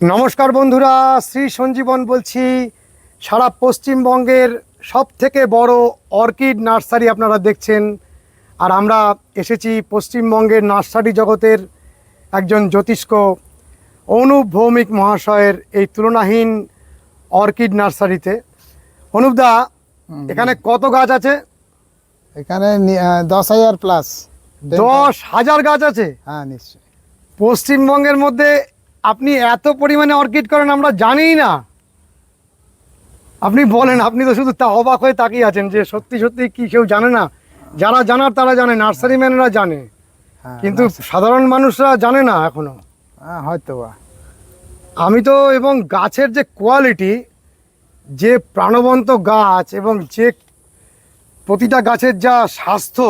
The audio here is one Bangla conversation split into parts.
নমস্কার বন্ধুরা, শ্রী সঞ্জীবন বলছি। সারা পশ্চিমবঙ্গের সবথেকে বড় অর্কিড নার্সারি আপনারা দেখছেন, আর আমরা এসেছি পশ্চিমবঙ্গের নার্সারি জগতের একজন জ্যোতিষ্ক অনুপ ভৌমিক মহাশয়ের এই তুলনাহীন অর্কিড নার্সারিতে। অনুপদা, এখানে কত গাছ আছে? এখানে 10,000 প্লাস। 10,000 গাছ আছে? হ্যাঁ, নিশ্চয়ই। পশ্চিমবঙ্গের মধ্যে আপনি এত পরিমাণে অর্কিড করেন আমরা জানিই না। আপনি বলেন, আপনি তো শুধু তা অবাক হয়ে তাকিয়ে আছেন যে সত্যি সত্যি কি কেউ জানে না? যারা জানার তারা জানে, নার্সারি ম্যানরা জানে, কিন্তু সাধারণ মানুষরা জানে না এখনো। হ্যাঁ, হয়তো বা। আমি তো, এবং গাছের যে কোয়ালিটি, যে প্রাণবন্ত গাছ, এবং যে প্রতিটা গাছের যা স্বাস্থ্য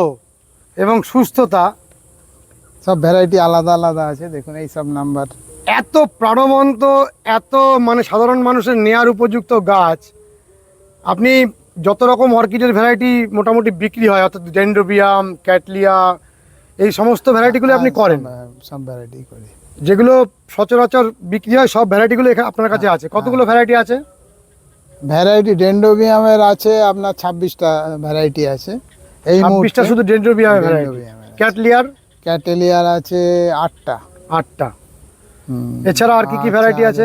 এবং সুস্থতা, সব ভ্যারাইটি আলাদা আলাদা আছে। দেখুন এই সব নাম্বার। এত প্রাণবন্ত, এত মানে সাধারণ মানুষের নেয়ার উপযুক্ত গাছ। আপনি যত রকম অর্কিডের ভ্যারাইটি মোটামুটি বিক্রি হয়, অর্থাৎ ডেন্ড্রোবিয়াম, ক্যাটলিয়া, এই সমস্ত ভ্যারাইটিগুলো আপনি করেন? সব ভ্যারাইটি করি। যেগুলো সচরাচর বিক্রি হয় সব ভ্যারাইটিগুলো এখানে আপনার কাছে আছে? কতগুলো ভ্যারাইটি আছে? ভ্যারাইটি ডেন্ড্রোবিয়ামের আছে আপনার 26টা ভ্যারাইটি আছে। এই 26টা শুধু ডেন্ড্রোবিয়ামের ভ্যারাইটি? ক্যাটলিয়ার? ক্যাটেলিয়ার আছে 8টা। 8টা। এছাড়া আর কি কি ভ্যারাইটি আছে?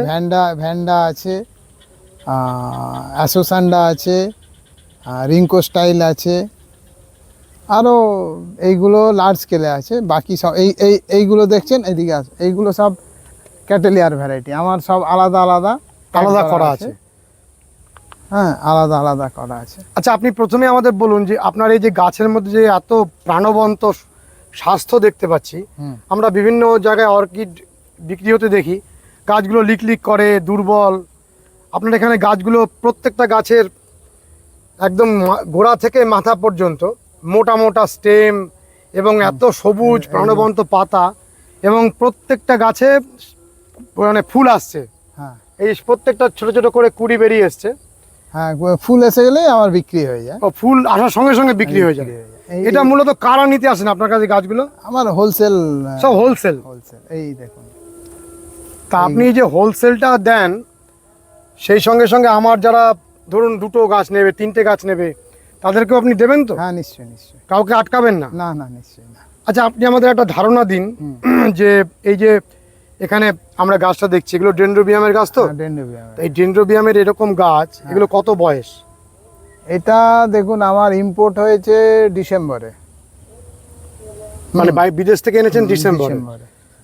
ভ্যান্ডা আছে, অ্যাসোসান্ডা আছে, রিঙ্কো স্টাইল আছে, আরও এইগুলো লার্জ স্কেলে আছে। বাকি সব এইগুলো দেখছেন এদিকে আছে, এইগুলো সব ক্যাটেলিয়ার ভ্যারাইটি। আমার সব আলাদা আলাদা আলাদা করা আছে। হ্যাঁ, আলাদা আলাদা করা আছে। আচ্ছা, আপনি প্রথমে আমাদের বলুন যে আপনার এই যে গাছের মধ্যে যে এত প্রাণবন্ত স্বাস্থ্য দেখতে পাচ্ছি, আমরা বিভিন্ন জায়গায় অর্কিড বিক্রি হতে দেখি, গাছগুলো লিক করে, দুর্বল। আপনার এখানে গাছগুলো প্রত্যেকটা গাছের একদম গোড়া থেকে মাথা পর্যন্ত মোটা মোটা স্টেম, এবং এত সবুজ প্রাণবন্ত পাতা, এবং প্রত্যেকটা গাছে মানে ফুল আসছে। হ্যাঁ, এই প্রত্যেকটা ছোট ছোট করে কুড়ি বেরিয়ে এসছে। হ্যাঁ, ফুল এসে গেলে আমার বিক্রি হয়ে যায়। ও, ফুল আসার সঙ্গে সঙ্গে বিক্রি হয়ে যায়। এটা মূলত কারা নিতে আসেন আপনার কাছে গাছগুলো? আমার হোলসেল। সব হোলসেল? এই দেখুন। তা আপনি যে হোলসেলটা দেন, সেই সঙ্গে সঙ্গে আমার যারা ধরুন 2টো গাছ নেবে, 3টে গাছ নেবে, তাদেরকেও আপনি দেবেন তো? হ্যাঁ, নিশ্চয়ই নিশ্চয়ই। কাউকে আটকাবেন না? না না, নিশ্চয়ই না। আচ্ছা, আপনি আমাদের একটা ধারণা দিন যে এই যে এখানে আমরা গাছটা দেখছি, এগুলো ডেন্ড্রোবিয়ামের গাছ তো? ডেন্ড্রোবিয়াম। এই ডেন্ড্রোবিয়ামের এরকম গাছ, এগুলো কত বয়স? এটা দেখুন আমার ইম্পোর্ট হয়েছে ডিসেম্বরে। মানে বিদেশ থেকে এনেছেন ডিসেম্বরে?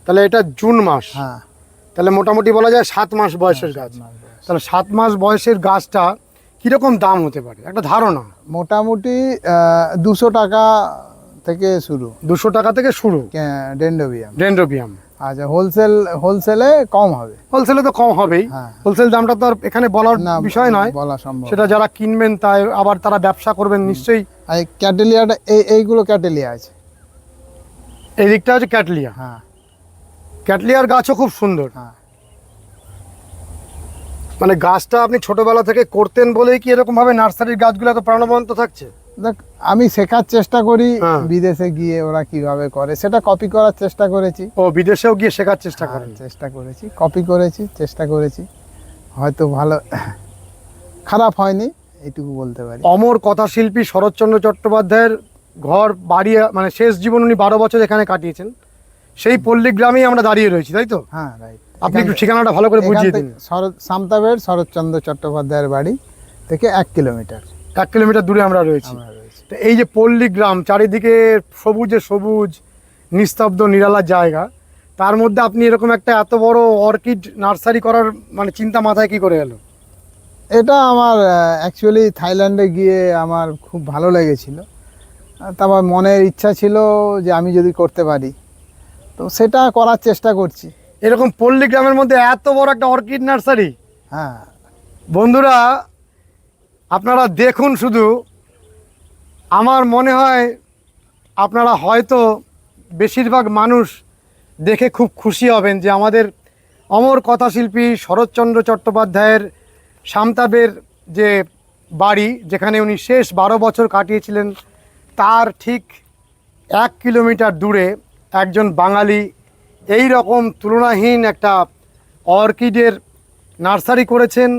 তাহলে এটা জুন মাস। হ্যাঁ, তাহলে মোটামুটি বলা যায় 7 মাস বয়সের গাছ। তাহলে 7 মাস বয়সের গাছটা কিরকম দাম হতে পারে, একটা ধারণা? মোটামুটি 200 টাকা থেকে শুরু। 200 টাকা থেকে শুরু ডেন্ড্রোবিয়াম। আচ্ছা, হোলসেলে কম হবে। হোলসেলে তো কম হবেই। হোলসেল দামটা তো আর এখানে বলার বিষয় নয়, বলা সম্ভব। সেটা যারা কিনবেন তাই আবার তারা ব্যবসা করবেন নিশ্চয়ই। ক্যাটেলিয়াটা এইগুলো ক্যাটেলিয়া আছে। এই দিকটা হচ্ছে ক্যাটলিয়া। হ্যাঁ, ক্যাটলিয়ার গাছও খুব সুন্দর। হ্যাঁ। মানে গাছটা আপনি ছোটবেলা থেকে করতেন বলেই কি এরকম ভাবে নার্সারির গাছগুলো এত প্রাণবন্ত থাকছে? দেখ, আমি শেখার চেষ্টা করি, বিদেশে গিয়ে ওরা কিভাবে করে সেটা কপি করার চেষ্টা করেছি। ও, বিদেশেও গিয়ে শেখার চেষ্টা করেন? চেষ্টা করেছি, কপি করেছি, চেষ্টা করেছি। হয়তো ভালো, খারাপ হয়নি, এইটুকু বলতে পারি। অমর কথাশিল্পী শরৎচন্দ্র চট্টোপাধ্যায়ের ঘর বাড়ি, মানে শেষ জীবন উনি 12 বছর এখানে কাটিয়েছেন। সেই পল্লীগ্রামেই আমরা দাঁড়িয়ে রয়েছি, তাই তো? হ্যাঁ, রাইট। আপনি একটু ঠিকানাটা ভালো করে বুঝিয়ে দিন। সামতাবের শরৎচন্দ্র চট্টোপাধ্যায়ের বাড়ি থেকে 1 কিলোমিটার। 1 কিলোমিটার দূরে আমরা রয়েছি। তো এই যে পল্লীগ্রাম, চারিদিকে সবুজে সবুজ, নিস্তব্ধ নিরালা জায়গা, তার মধ্যে আপনি এরকম একটা এত বড় অর্কিড নার্সারি করার মানে চিন্তা মাথায় কি করে এলো? এটা আমার অ্যাকচুয়ালি থাইল্যান্ডে গিয়ে আমার খুব ভালো লেগেছিল। তারপর মনের ইচ্ছা ছিল যে আমি যদি করতে পারি, তো সেটা করার চেষ্টা করছি। এরকম পল্লীগ্রামের মধ্যে এত বড় একটা অর্কিড নার্সারি! হ্যাঁ বন্ধুরা, আপনারা দেখুন শুধু। আমার মনে হয় আপনারা হয়তো বেশিরভাগ মানুষ দেখে খুব খুশি হবেন যে আমাদের অমর কথাশিল্পী শরৎচন্দ্র চট্টোপাধ্যায়ের সামতাবের যে বাড়ি, যেখানে উনি শেষ 12 বছর কাটিয়েছিলেন, তার ঠিক 1 কিলোমিটার দূরে একজন বাঙালি এই রকম তুলনাহীন একটা অর্কিডের নার্সারি করেছেন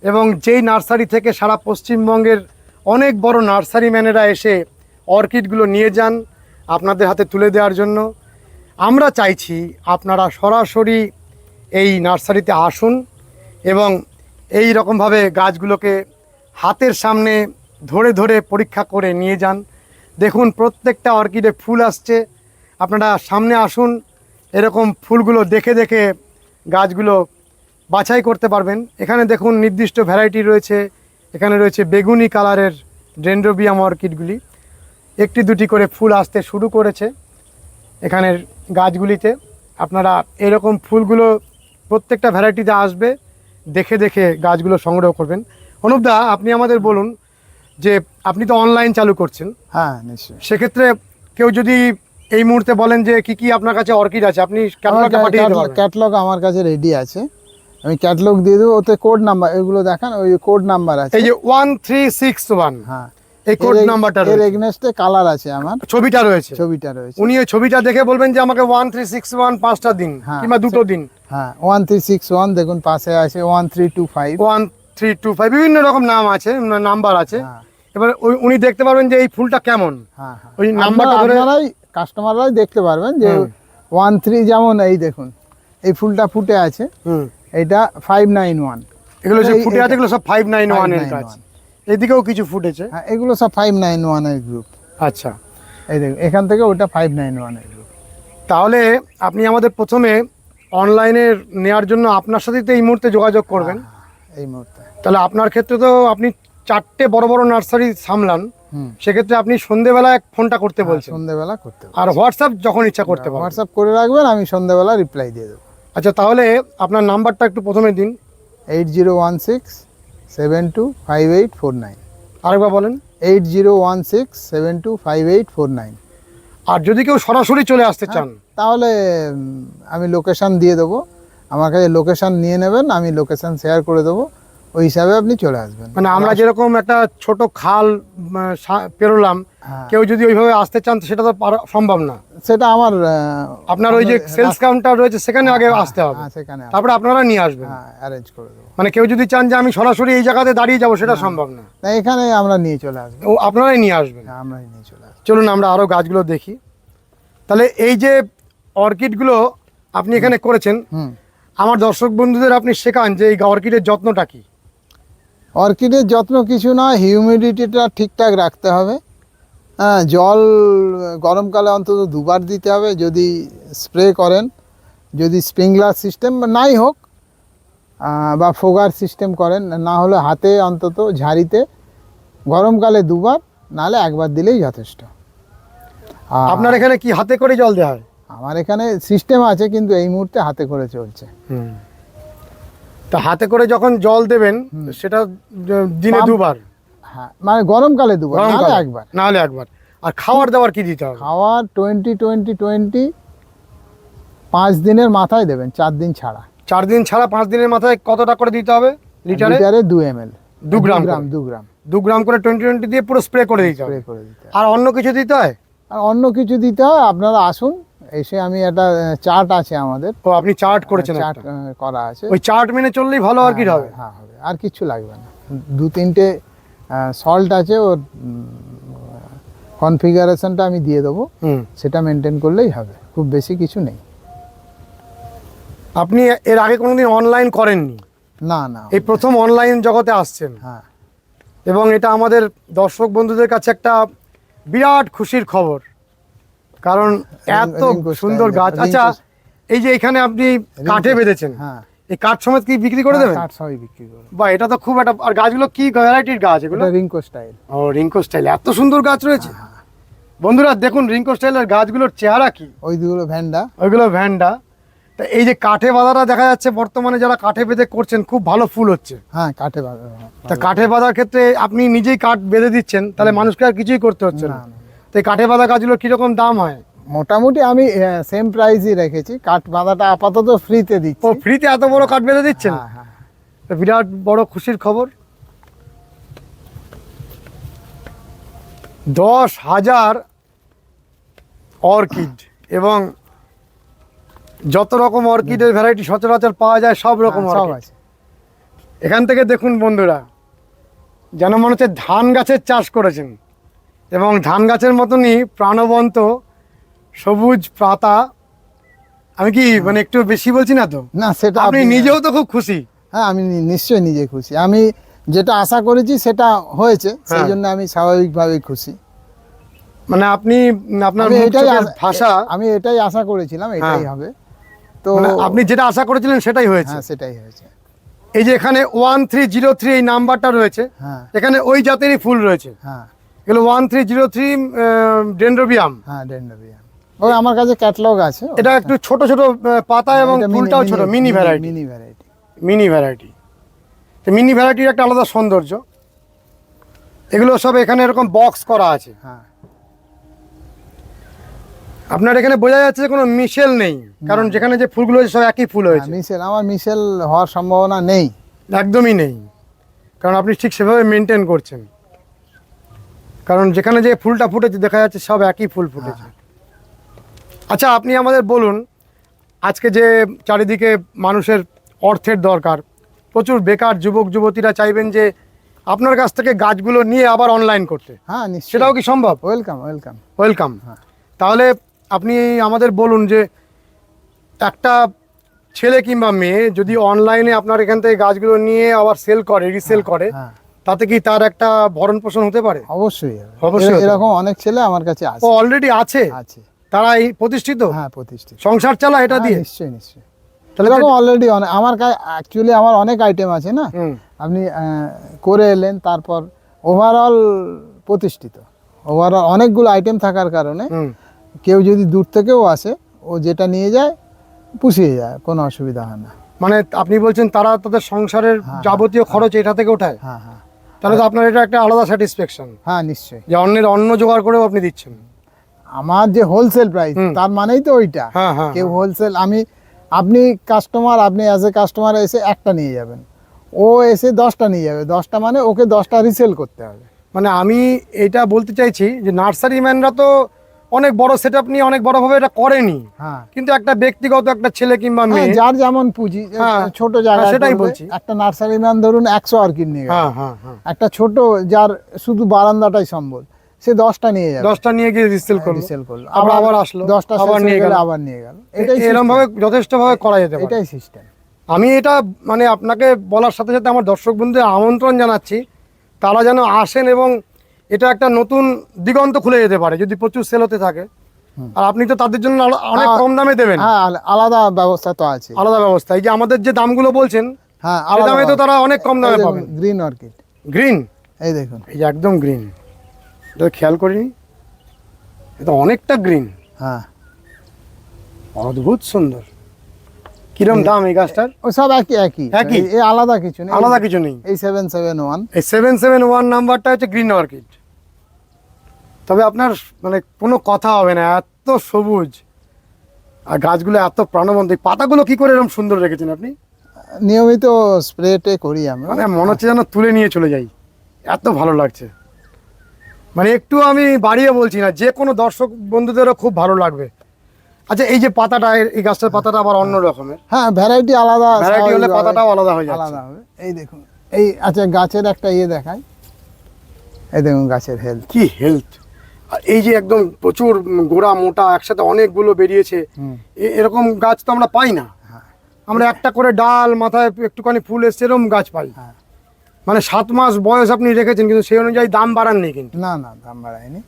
এবং যেই নার্সারি থেকে সারা পশ্চিমবঙ্গের অনেক বড় নার্সারি ম্যানেরা এসে অর্কিডগুলো নিয়ে যান আপনাদের হাতে তুলে দেওয়ার জন্য। আমরা চাইছি আপনারা সরাসরি এই নার্সারিতে আসুন এবং এই রকমভাবে গাছগুলোকে হাতের সামনে ধরে ধরে পরীক্ষা করে নিয়ে যান। দেখুন প্রত্যেকটা অর্কিডে ফুল আসছে, আপনারা সামনে আসুন, এরকম ফুলগুলো দেখে দেখে গাছগুলো বাছাই করতে পারবেন। এখানে দেখুন নির্দিষ্ট ভ্যারাইটি রয়েছে, এখানে রয়েছে বেগুনি কালারের ডেনড্রোবিয়াম অর্কিডগুলি, একটি দুটি করে ফুল আসতে শুরু করেছে এখানের গাছগুলিতে। আপনারা এরকম ফুলগুলো প্রত্যেকটা ভ্যারাইটিতে আসবে, দেখে দেখে গাছগুলো সংগ্রহ করবেন। অনুপদা, আপনি আমাদের বলুন যে আপনি তো অনলাইন চালু করছেন, হ্যাঁ নিশ্চয়ই। সেক্ষেত্রে কেউ যদি এই মুহূর্তে বলেন যে কি কি আপনার কাছে অর্কিড আছে, আপনি ক্যাটালগটা পাঠিয়ে দিতে পারবেন? ক্যাটলগ আমার কাছে রেডি আছে, আমি ক্যাটলগ দিয়ে দেবো। ওতে কোড নাম্বার, এগুলো দেখান, ওই কোড নাম্বার আছে। এই যে 1361, হ্যাঁ, এই কোড নাম্বারটা এর রয়েছে, এগনেস্টে কালার আছে, আমার ছবিটা রয়েছে। ছবিটা রয়েছে। উনি ওই ছবিটা দেখে বলবেন যে আমাকে 1361 পাঁচটা দিন হ্যাঁ, কিংবা দুটো দিন। হ্যাঁ 1361 দেখুন পাশে আছে 1325। 1325 বিভিন্ন রকম নাম আছে, নাম্বার আছে। হ্যাঁ এবার উনি দেখতে পারবেন যে এই ফুলটা কেমন, হ্যাঁ হ্যাঁ। ওই নাম্বারটা ধরে আপনারাই কাস্টমাররাই দেখতে পারবেন যে 13, যেমন এই দেখুন এই ফুলটা ফুটে আছে, এটা 591। এগুলো যে এই- ফুটে আছে এগুলো সব 591 এর 591 কাজ। এদিকেও কিছু ফুটেছে। হ্যাঁ এগুলো সব 591 এর গ্রুপ। আচ্ছা, এই দেখুন এখান থেকে ওটা 591 এর গ্রুপ। তাহলে আপনি আমাদের প্রথমে অনলাইনে নেওয়ার জন্য আপনার সাথে তো এই মুহূর্তে যোগাযোগ করবেন। এই মুহূর্তে তাহলে আপনার ক্ষেত্রে তো আপনি 4টে বড় বড় নার্সারি সামলান, হুম, সেক্ষেত্রে আপনি সন্ধ্যেবেলায় ফোনটা করতে বলছেন সন্ধ্যেবেলা করতে হবে। আর হোয়াটসঅ্যাপ যখন ইচ্ছা করতে পারবেন। হোয়াটসঅ্যাপ করে রাখবেন, আমি সন্ধ্যেবেলা রিপ্লাই দিয়ে দেবো। আচ্ছা, তাহলে আপনার নাম্বারটা একটু প্রথমে দিন। 8016725849। আরেকবার বলেন। 8016725849। আর যদি কেউ সরাসরি চলে আসতে চান, তাহলে আমি লোকেশান দিয়ে দেবো, আমার কাছে লোকেশান নিয়ে নেবেন, আমি লোকেশান শেয়ার করে দেবো, ওই হিসাবে আপনি চলে আসবেন। মানে আমরা যেরকম একটা ছোট খাল পেরোলাম, হ্যাঁ, কেউ যদি ওইভাবে আসতে চান সেটা তো সম্ভব না। সেটা আমার আপনার ওই যে সেলস কাউন্টার রয়েছে সেখানে আগে আসতে হবে, হ্যাঁ, সেখানে তারপরে আপনারা নিয়ে আসবেন। হ্যাঁ অ্যারেঞ্জ করে দেবো। মানে কেউ যদি চান যে আমি সরাসরি এই জায়গাতে দাঁড়িয়ে যাব, সেটা সম্ভব না, না, এখানে আমরা নিয়ে চলে আসবো। ও আপনারাই নিয়ে আসবেন। হ্যাঁ, আমরাই নিয়ে চলে আসবো। চলুন আমরা আরও গাছগুলো দেখি। তাহলে এই যে অর্কিডগুলো আপনি এখানে করেছেন, হুম, আমার দর্শক বন্ধুদের আপনি শেখান যে এই অর্কিডের যত্নটা কি? অর্কিডের যত্ন কিছু না, হিউমিডিটিটা ঠিকঠাক রাখতে হবে। হ্যাঁ, জল গরমকালে অন্তত 2বার দিতে হবে যদি স্প্রে করেন, যদি স্প্রিংলার সিস্টেম নাই হোক বা ফোগার সিস্টেম করেন, না হলে হাতে অন্তত ঝাড়িতে গরমকালে 2বার, নাহলে 1বার দিলেই যথেষ্ট। আর আপনার এখানে কি হাতে করে জল দেওয়া হয়? আমার এখানে সিস্টেম আছে, কিন্তু এই মুহূর্তে হাতে করে চলছে। তা হাতে করে যখন জল দেবেন সেটা দিনে পাম্প- 2বার? হ্যাঁ, মানে গরমকালে 2বার, নাহলে গরমকালে 1বার। নাহলে 1বার। আর খাওয়ার দাওয়ার কি দিতে হবে? খাওয়ার 20-20-20 5 দিনের মাথায় দেবেন, 4 দিন ছাড়া। 4 দিন ছাড়া 5 দিনের মাথায় কতটা করে দিতে হবে লিটারে? লিটারে 2 ml, 2 গ্রাম 2 গ্রাম 2 গ্রাম করে 20-20 দিয়ে পুরো স্প্রে করে দিতে হবে। স্প্রে করে দিতে হবে। আর অন্য কিছু দিতে হয়? আর অন্য কিছু দিতে হয়, আপনারা আসুন, এসে আমি একটা চার্ট আছে আমাদের, ও আপনি চার্ট করেছেন চার্ট একটা? করা আছে। ওই চার্ট মেনে চললেই ভালো আর কি হবে? হ্যাঁ হবে, আর কিছু লাগবে না। 2-3টে সল্ট আছে, ওর কনফিগারেশনটা আমি দিয়ে দেবো, হুম। সেটা মেনটেন করলেই হবে, খুব বেশি কিছু নেই। আপনি এর আগে কোনোদিন অনলাইন করেননি, না না, এই প্রথম অনলাইন জগতে আসছেন, হ্যাঁ এবং এটা আমাদের দর্শক বন্ধুদের কাছে একটা বিরাট খুশির খবর, কারণ এত রিঙ্কো সুন্দর স্টাইল, গাছ। রিঙ্কো আচ্ছা, এই যে এখানে আপনি কাঠে বেঁধেছেন, হ্যাঁ, এই কাঠ সমেত কি বিক্রি করে দেবেন? কাঠ সবই বিক্রি করো। বা এটা তো খুব একটা। আর গাছগুলো কি ভ্যারাইটির গাছ এগুলো? এটা রিঙ্কো স্টাইল। ও রিঙ্কো স্টাইল, এত সুন্দর গাছ রয়েছে। বন্ধুরা দেখুন রিঙ্কো স্টাইলের গাছগুলোর চেহারা কি, ওই দুগুলো ভ্যান্ডা। ওইগুলো ভ্যান্ডা। তা এই যে কাঠে বাঁধাটা দেখা যাচ্ছে বর্তমানে যারা কাঠে বেঁধে করছেন, খুব ভালো ফুল হচ্ছে। হ্যাঁ, কাঠে তা কাঠে বাঁধার ক্ষেত্রে আপনি নিজেই কাঠ বেঁধে দিচ্ছেন, তাহলে মানুষকে আর কিছুই করতে হচ্ছে না। না, না। তো এই কাঠে বাঁধা গাছগুলোর কিরকম দাম হয়? মোটামুটি আমি সেম প্রাইসই রেখেছি, কাঠ বাঁধাটা আপাতত ফ্রিতে ও দিচ্ছি। ফ্রিতে এত বড় কাঠ বেঁধে দিচ্ছেন? হ্যাঁ হ্যাঁ, তো বিরাট বড় খুশির খবর। 10,000 অর্কিড এবং যত রকম অর্কিডের ভ্যারাইটি সচরাচর পাওয়া যায় সব রকম হ্যাঁ, সব অর্কিড আছে। এখান থেকে দেখুন বন্ধুরা, যেন মনে হচ্ছে ধান গাছের চাষ করেছেন, এবং ধান গাছের মতনই প্রাণবন্ত সবুজ পাতা। আমি কি মানে একটু বেশি বলছি না তো? না, সেটা আপনি নিজেও তো খুব খুশি। হ্যাঁ, আমি নিশ্চয়ই নিজে খুশি। আমি যেটা আশা করেছি সেটা হয়েছে, সেই হ্যাঁ। জন্য আমি স্বাভাবিকভাবেই খুশি। মানে আপনি আপনার আমি মুখ এটাই চোখের ভাষা, আমি এটাই আশা করেছিলাম এটাই হ্যাঁ। হবে। তো মানে আপনি যেটা আশা করেছিলেন সেটাই হয়েছে। হ্যাঁ, সেটাই হয়েছে। এই যে এখানে 1303 এই নাম্বারটা রয়েছে, হ্যাঁ, এখানে ওই জাতেরই ফুল রয়েছে। হ্যাঁ, এগুলো 1303 ডেনড্রোবিয়াম। হ্যাঁ, ডেন্ড্রোবিয়াম। ওই আমার কাছে ক্যাটালগ আছে। এটা একটু ছোট ছোট পাতা এবং ফুলটাও ছোট, mini variety. Mini variety. Mini variety, তো মিনি ভ্যারাইটির একটা আলাদা সৌন্দর্য। এগুলো সব এখানে এরকম বক্স করা আছে। হ্যাঁ, আপনার এখানে বোঝা যাচ্ছে যে কোনো মিশেল নেই, কারণ যেখানে যে ফুলগুলো হয়েছে সব একই ফুল হয়েছে। আমার মিশেল হওয়ার সম্ভাবনা নেই। একদমই নেই, কারণ আপনি ঠিক সেভাবে মেনটেন করছেন। কারণ যেখানে যে ফুলটা ফুটেছে দেখা যাচ্ছে সব একই ফুল ফুটেছে। আচ্ছা, আপনি আমাদের বলুন, আজকে যে চারিদিকে মানুষের অর্থের দরকার, প্রচুর বেকার যুবক যুবতীরা চাইবেন যে আপনার কাছ থেকে গাছগুলো নিয়ে আবার অনলাইন করতে, হ্যাঁ, নিশ্চয়ই। সেটাও কি সম্ভব? Welcome, welcome. ওয়েলকাম। হ্যাঁ। তাহলে আপনি আমাদের বলুন যে একটা ছেলে কিংবা মেয়ে যদি অনলাইনে আপনার এখান থেকে গাছগুলো নিয়ে আবার সেল করে, রিসেল করে, হ্যাঁ, তাতে কি তার একটা ভরণ পোষণ হতে পারে? অবশ্যই হবে। অবশ্যই হতে এরকম অনেক ছেলে আমার কাছে ও আছে। অলরেডি আছে, আছে। তারা এই প্রতিষ্ঠিত হ্যাঁ, প্রতিষ্ঠিত। সংসার চালা এটা হ্যাঁ, দিয়ে। নিশ্চয়ই, নিশ্চয়ই। তাহলে এরকম অলরেডি আমার অ্যাকচুয়ালি আমার অনেক আইটেম আছে না। হুম, আপনি করে এলেন, তারপর ওভারঅল প্রতিষ্ঠিত, ওভারঅল অনেকগুলো আইটেম থাকার কারণে হুম। কেউ যদি দূর থেকেও আসে, ও যেটা নিয়ে যায় পুষিয়ে যায়, কোনো অসুবিধা হয় না। মানে আপনি বলছেন তারা তাদের সংসারের হ্যাঁ, যাবতীয় খরচ এটা থেকে ওঠায়, হ্যাঁ, হ্যাঁ, তাহলে তো আপনার এটা একটা আলাদা স্যাটিসফ্যাকশন হ্যাঁ, নিশ্চয়ই। যে অন্যের অন্ন জোগাড় করেও আপনি দিচ্ছেন। আমার যে হোলসেল প্রাইস, হুম। তার মানেই তো ওইটা। হ্যাঁ, হ্যাঁ, কেউ হোলসেল, আপনি কাস্টমার, আপনি অ্যাজ এ কাস্টমার এসে একটা নিয়ে যাবেন, ও এসে 10টা নিয়ে যাবে। 10টা মানে ওকে 10টা রিসেল করতে হবে। মানে আমি এটা বলতে চাইছি যে নার্সারি ম্যানরা তো অনেক বড় সেটআপ নিয়ে অনেক বড়ভাবে এটা করেনি, হ্যাঁ, কিন্তু একটা ব্যক্তিগত একটা ছেলে কিংবা হ্যাঁ, মেয়ে, যার যেমন পুঁজি, হ্যাঁ, ছোট জায়গায় হ্যাঁ, সেটাই করবে। বলছি। একটা নার্সারি ম্যান ধরুন 100 অর্কিড নিয়ে গেল, হ্যাঁ, হ্যাঁ, হ্যাঁ, একটা ছোট যার শুধু বারান্দাটাই সম্বল, সে 10টা নিয়ে যাবে, 10টা নিয়ে গিয়ে রিসেল করলো, রিসেল করলো, আবার আসলো, 10টা আবার নিয়ে গেল, আবার নিয়ে গেল। এটাই এরকম ভাবে যথেষ্ট ভাবে করা যেতে পারে। এটাই সিস্টেম। আমি এটা মানে আপনাকে বলার সাথে সাথে আমার দর্শক বন্ধুদের আমন্ত্রণ জানাচ্ছি, তারা যেন আসেন, এবং এটা একটা নতুন দিগন্ত খুলে যেতে পারে যদি প্রচুর সেল হতে থাকে। আর আপনি তো তাদের জন্য অনেক কম দামে দেবেন। হ্যাঁ, আলাদা ব্যবস্থা তো আছে। আলাদা ব্যবস্থা, এই যে আমাদের যে দামগুলো বলছেন, হ্যাঁ, এই দামে তো তারা অনেক কম দামে পাবেন। গ্রিন অর্কিড, গ্রিন, এই দেখুন। এই যে একদম গ্রিন, এটা খেয়াল করিনি, এটা অনেকটা গ্রিন, হ্যাঁ, অদ্ভুত সুন্দর। কিরম দাম এই গাছটার? ও সব একই একই একই? এই আলাদা কিছু নেই। আলাদা কিছু নেই। এই 771। এই 771 নাম্বারটা হচ্ছে গ্রিন অর্কিড। তবে আপনার মানে কোনো কথা হবে না, এত সবুজ আর গাছগুলো এত প্রাণবন্ত। এই পাতাগুলো কি করে এরকম সুন্দর রেখেছেন আপনি? নিয়মিত স্প্রেটে করি আমি। মানে মনে হচ্ছে যেন তুলে নিয়ে চলে যাই, এত ভালো লাগছে। মানে একটু আমি বাড়িয়ে বলছি না, যে কোনো দর্শক বন্ধুদেরও খুব ভালো লাগবে। আচ্ছা, এই যে পাতাটা, এই গাছটার পাতাটা আবার অন্য রকমের, হ্যাঁ, ভ্যারাইটি আলাদা, ভ্যারাইটি হলে স্বাভাবিকভাবে পাতাটাও আলাদা হয়ে যাচ্ছে। আলাদা হবে। এই দেখুন, এই আচ্ছা গাছের একটা ইয়ে দেখাই, এই দেখুন গাছের হেলথ। কি হেলথ! আর এই যে একদম প্রচুর গোড়া মোটা একসাথে অনেকগুলো বেরিয়েছে, এরকম গাছ তো আমরা পাই না। আমরা একটা করে ডাল, মাথায় একটুখানি ফুল এসছে, এরকম গাছ পাই। হ্যাঁ। মানে 7 মাস বয়স আপনি রেখেছেন, কিন্তু সেই অনুযায়ী দাম বাড়াননি কিন্তু। না, না, দাম বাড়ায়নি।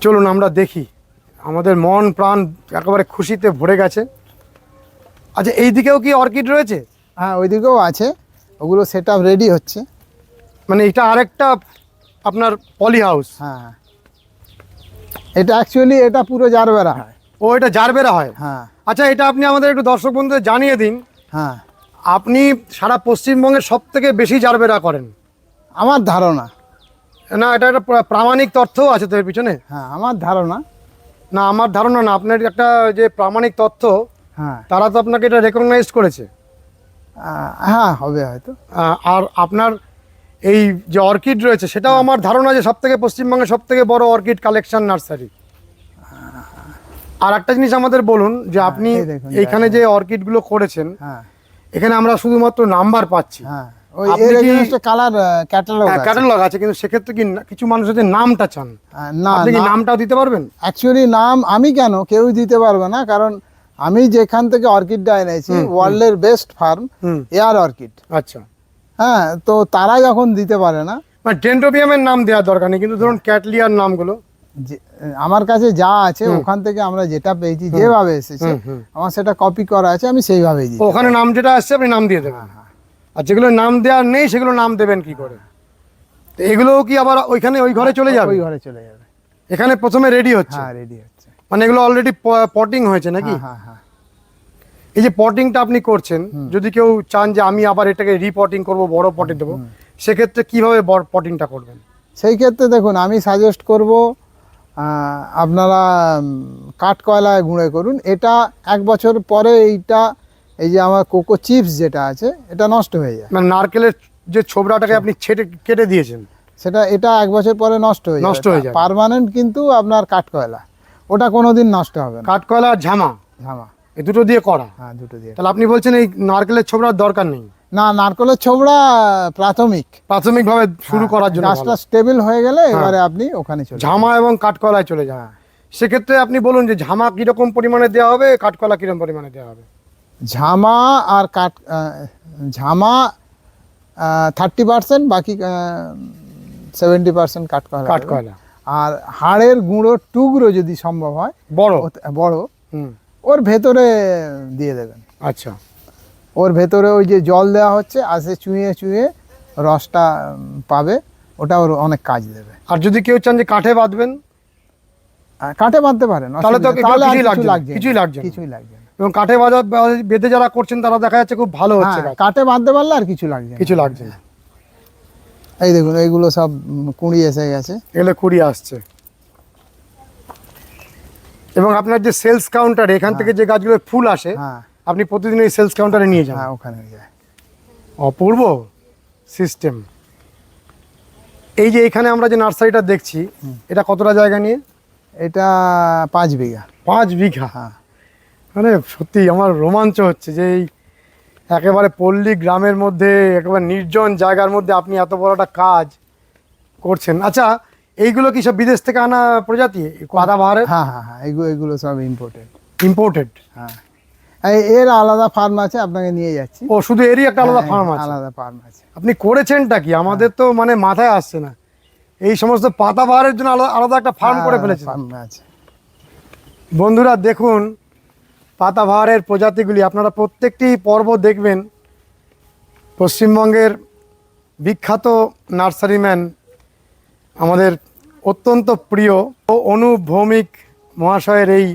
চলুন আমরা দেখি, আমাদের মন প্রাণ একেবারে খুশিতে ভরে গেছে। আচ্ছা, এই দিকেও কি অর্কিড রয়েছে? হ্যাঁ, ওইদিকেও আছে, ওগুলো সেট আপ রেডি হচ্ছে। মানে এটা আরেকটা আপনার পলি হাউস? হ্যাঁ, এটা অ্যাকচুয়ালি এটা পুরো জারবেরা হয়। ও, এটা জারবেরা হয়? হ্যাঁ, আচ্ছা, এটা আপনি আমাদের একটু দর্শক বন্ধুদের জানিয়ে দিন, হ্যাঁ, আপনি সারা পশ্চিমবঙ্গের সব থেকে বেশি জারবেরা করেন। আমার ধারণা। না, এটা একটা প্রামাণিক তথ্যও আছে তো এর পিছনে? হ্যাঁ, আমার ধারণা। না, আমার ধারণা না, আপনার একটা যে প্রামাণিক তথ্য, হ্যাঁ, তারা তো আপনাকে এটা রেকগনাইজ করেছে। হ্যাঁ, হবে হয়তো। আর আপনার এই যে অর্কিড রয়েছে, সেটাও আমার ধারণা যে সব থেকে পশ্চিমবঙ্গের সব থেকে বড় অর্কিড কালেকশন নার্সারি। আর একটা জিনিস আমাদের বলুন যে আপনি এই দেখুন, এইখানে যে অর্কিড গুলো করেছেন, হ্যাঁ এখানে আমরা শুধুমাত্র নাম্বার পাচ্ছি, হ্যাঁ, ওই আপনি এর কি- এগেইনস্টে কালার ক্যাটালগ আছে। ক্যাটালগ আছে, কিন্তু সেক্ষেত্রে কি কিছু মানুষের যে নামটা চান, না আপনি কি নামটাও দিতে পারবেন? অ্যাকচুয়ালি নাম আমি কেন, কেউ দিতে পারবে না, কারণ আমি যেখান থেকে অর্কিডটা এনেছি ওয়ার্ল্ডের বেস্ট ফার্ম হুম। এয়ার অর্কিড, আচ্ছা, হ্যাঁ, তো তারা যখন দিতে পারে না, মানে ডেন্ড্রোবিয়ামের নাম দেওয়ার দরকার নেই, কিন্তু ধরুন ক্যাটলিয়ার নামগুলো। আমার কাছে যা আছে ওখান থেকে আমরা যেটা পেয়েছি যেভাবে এসেছে আমার সেটা কপি করা আছে, আমি সেইভাবেই দিই। ওখানে নাম যেটা আসছে আপনি নাম দিয়ে দেবেন, আর যেগুলো নাম দেওয়ার নেই সেগুলো নাম দেবেন কি করে? তো এগুলো কি আবার ওইখানে ওই ঘরে চলে যাবে? ওই ঘরে চলে যাবে, এখানে প্রথমে রেডি হচ্ছে, হ্যাঁ রেডি হচ্ছে, মানে এগুলো অলরেডি পটিং হয়েছে নাকি? হ্যাঁ হ্যাঁ। এই যে পটিংটা আপনি করছেন, যদি কেউ চান যে আমি আবার এটাকে রিপটিং করব, বড় পটে দেবো, সেক্ষেত্রে কিভাবে পটিংটা করবেন? সেই ক্ষেত্রে দেখুন আমি সাজেস্ট করব আপনারা কাঠ কয়লায় গুঁড়ে করুন। এটা 1 বছর পরে এই যে আমার কোকো চিপস যেটা আছে এটা নষ্ট হয়ে যায়, মানে নারকেলের যে ছোবড়াটাকে আপনি কেটে দিয়েছেন, এটা 1 বছর পরে নষ্ট হয়ে নষ্ট হয়ে যাবে। পার্মানেন্ট, কিন্তু আপনার কাঠ কয়লা ওটা কোনোদিন নষ্ট হবে না। কাঠকয়লা আর ঝামা, ঝামা, এই দুটো দিয়ে করা। হ্যাঁ দুটো দিয়ে। তাহলে আপনি বলছেন এই নারকেলের ছোবড়ার দরকার নেই, না, নারকেলের ছোবড়া প্রাথমিকভাবে শুরু করার জন্য গাছটা ভালো। স্টেবল হয়ে গেলে এবারে আপনি ওখানে চলে ঝামা এবং কাঠকয়লায় চলে যায়। সেক্ষেত্রে আপনি বলুন যে ঝামা কিরকম পরিমাণে দেওয়া হবে, কাঠকয়লা কিরকম পরিমাণে দেওয়া হবে? ঝামা আর ঝামা 30%, বাকি 70% কাঠকয়লা। কাঠকয়লা আর হাড়ের গুঁড়ো টুকরো যদি সম্ভব হয় বড়। বড়, হুম, ওর ভেতরে দিয়ে দেবেন। আচ্ছা, ওর ভেতরে ওই যে জল দেওয়া হচ্ছে আসে চুঁয়ে চুঁয়ে রসটা পাবে, ওটা ওর অনেক কাজ দেবে। আর যদি কেউ চান যে কাঠে বাঁধবেন, কাঠে বাঁধতে পারেন, তাহলে তো অসুবিধা- তাহলে আর কিছুই কিছু লাগছে না, লাগছে না, কিছুই লাগছে না। কিছুই লাগছে না। এবং কাঠে বেঁধে যারা করছেন তারা দেখা যাচ্ছে খুব ভালো হচ্ছে হ্যাঁ, গাছ, কাঠে বাঁধতে পারলে আর কিছু লাগছে না। কিছু লাগছে না। এই দেখুন এইগুলো সব কুঁড়ি এসে গেছে। এগুলো কুড়ি আসছে। এবং আপনার যে সেলস কাউন্টার, এখান থেকে যে গাছগুলো ফুল আসে, হ্যাঁ আপনি প্রতিদিন এই সেলস কাউন্টারে নিয়ে যান। হ্যাঁ, ওখানে যায়। অপূর্ব সিস্টেম। এই যে এখানে আমরা যে নার্সারিটা দেখছি, এটা কতটা জায়গা নিয়ে? এটা 5 বিঘা। 5 বিঘা। হ্যাঁ মানে সত্যি আমার রোমাঞ্চ হচ্ছে যে এই একেবারে পল্লী গ্রামের মধ্যে, একেবারে নির্জন জায়গার মধ্যে আপনি এত বড় একটা কাজ করছেন। আচ্ছা, এইগুলো কি সব বিদেশ থেকে আনা প্রজাতি পাতাবাহারের? হ্যাঁ হ্যাঁ হ্যাঁ, এগুলো সব ইম্পোর্টেড। ইম্পোর্টেড? হ্যাঁ, এর আলাদা ফার্ম আছে, আপনাকে নিয়ে যাচ্ছি। ও, শুধু এরই একটা আলাদা হ্যাঁ, ফার্ম আছে? আলাদা ফার্ম আছে। আপনি করেছেনটা কি? আমাদের তো মানে মাথায় আসছে না, এই সমস্ত পাতাবাহারের জন্য আলাদা আলাদা একটা ফার্ম করে ফেলেছেন। ফার্ম আছে। বন্ধুরা দেখুন পাতাবাহারের প্রজাতিগুলি, আপনারা প্রত্যেকটি পর্ব দেখবেন। পশ্চিমবঙ্গের বিখ্যাত নার্সারিম্যান, আমাদের অত্যন্ত প্রিয় অনুপ ভৌমিক মহাশয়ের এই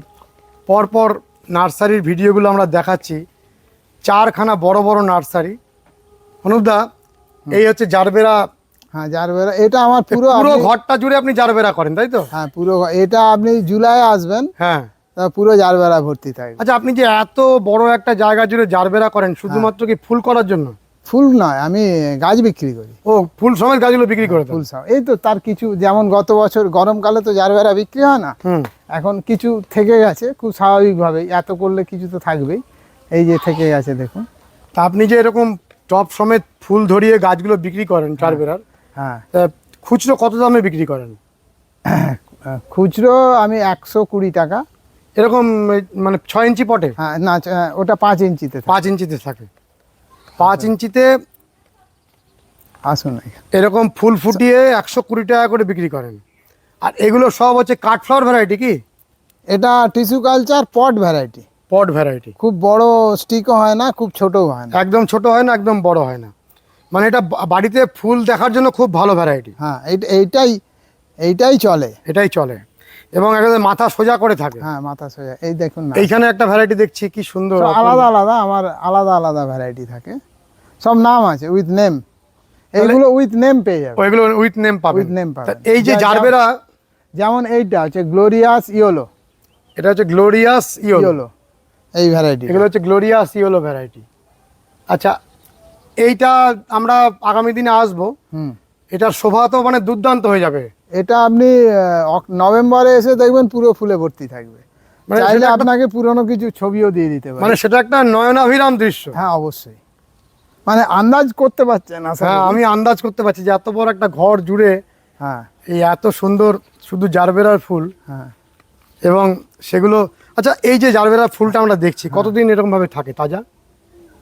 পরপর নার্সারির ভিডিওগুলো আমরা দেখাচ্ছি। 4খানা বড় বড় নার্সারি। অনুপদা, এই হচ্ছে জারবেরা। হ্যাঁ, জারবেরা। এটা আমার পুরো পুরো ঘরটা জুড়ে আপনি জারবেরা করেন, তাই তো? হ্যাঁ, পুরো এটা আপনি জুলাই আসবেন, হ্যাঁ। তা পুরো জারবেরা ভর্তি থাকবে। আচ্ছা, আপনি যে এত বড় একটা জায়গা জুড়ে জারবেরা করেন, শুধুমাত্র কি ফুল করার জন্য? ফুল নয়, আমি গাছ বিক্রি করি। ও, ফুল সমেত গাছগুলো বিক্রি করে দেন? ফুল সব, এই তো তার কিছু, যেমন গত বছর গরমকালে তো জারবেরা বিক্রি হয় না, হুম। এখন কিছু থেকে গেছে খুব স্বাভাবিকভাবেই, এত করলে কিছু তো থাকবেই। এই যে থেকে গেছে দেখুন। তা আপনি যে এরকম টব সমেত ফুল ধরিয়ে গাছগুলো বিক্রি করেন জারবেরার, হ্যাঁ, তা খুচরো কত দামে বিক্রি করেন? খুচরো আমি 120 টাকা। এরকম মানে 6 ইঞ্চি পটে? হ্যাঁ না, ওটা 5 ইঞ্চিতে থাকে। 5 ইঞ্চিতে থাকে। 5 ইঞ্চিতে আসুন এখানে। এরকম ফুল ফুটিয়ে 120 টাকা করে বিক্রি করেন। আর এগুলো সব হচ্ছে কাঠফ্লাওয়ার ভ্যারাইটি কি? এটা টিস্যু কালচার পট ভ্যারাইটি। পট ভ্যারাইটি। খুব বড় স্টিকও হয় না, খুব ছোটও হয় না। একদম ছোট হয় না, একদম বড় হয় না, মানে এটা বাড়িতে ফুল দেখার জন্য খুব ভালো ভ্যারাইটি। হ্যাঁ, এইটাই চলে। এটাই চলে এবং একদম মাথা সোজা করে থাকে। হ্যাঁ, মাথা সোজা। এই দেখুন না, এইখানে একটা ভ্যারাইটি দেখছি, কি সুন্দর। সব আলাদা আলাদা, আমার আলাদা আলাদা ভ্যারাইটি থাকে, সব নাম আছে উইথ নেম। এইগুলো উইথ নেম পেয়ে যাবে। ওইগুলো উইথ নেম পাবেন। With name পাবেন। তা এই যে জারবেরা, যেমন এইটা হচ্ছে গ্লোরিয়াস ইয়েলো। এটা হচ্ছে গ্লোরিয়াস ইয়েলো। এই ভ্যারাইটি। এগুলো হচ্ছে গ্লোরিয়াস ইয়েলো ভ্যারাইটি। আচ্ছা, এইটা আমরা আগামী দিনে আসবো, হুম, এটার শোভা তো মানে দুর্দান্ত হয়ে যাবে। এটা আপনি নভেম্বরে এসে দেখবেন পুরো ফুলে ভর্তি থাকবে। মানে চাইলে সেটা একটা- আপনাকে পুরনো কিছু ছবিও দিয়ে দিতে পারে। মানে সেটা একটা নয়নাভিরাম দৃশ্য। হ্যাঁ অবশ্যই, মানে আন্দাজ করতে পারছেন আশা হ্যাঁ, করি। আমি আন্দাজ করতে পারছি যে এত বড় একটা ঘর জুড়ে হ্যাঁ এই এত সুন্দর শুধু জারবেরার ফুল, হ্যাঁ। এবং সেগুলো, আচ্ছা এই যে জারবেরার ফুলটা আমরা দেখছি কতদিন এরকম ভাবে থাকে তাজা?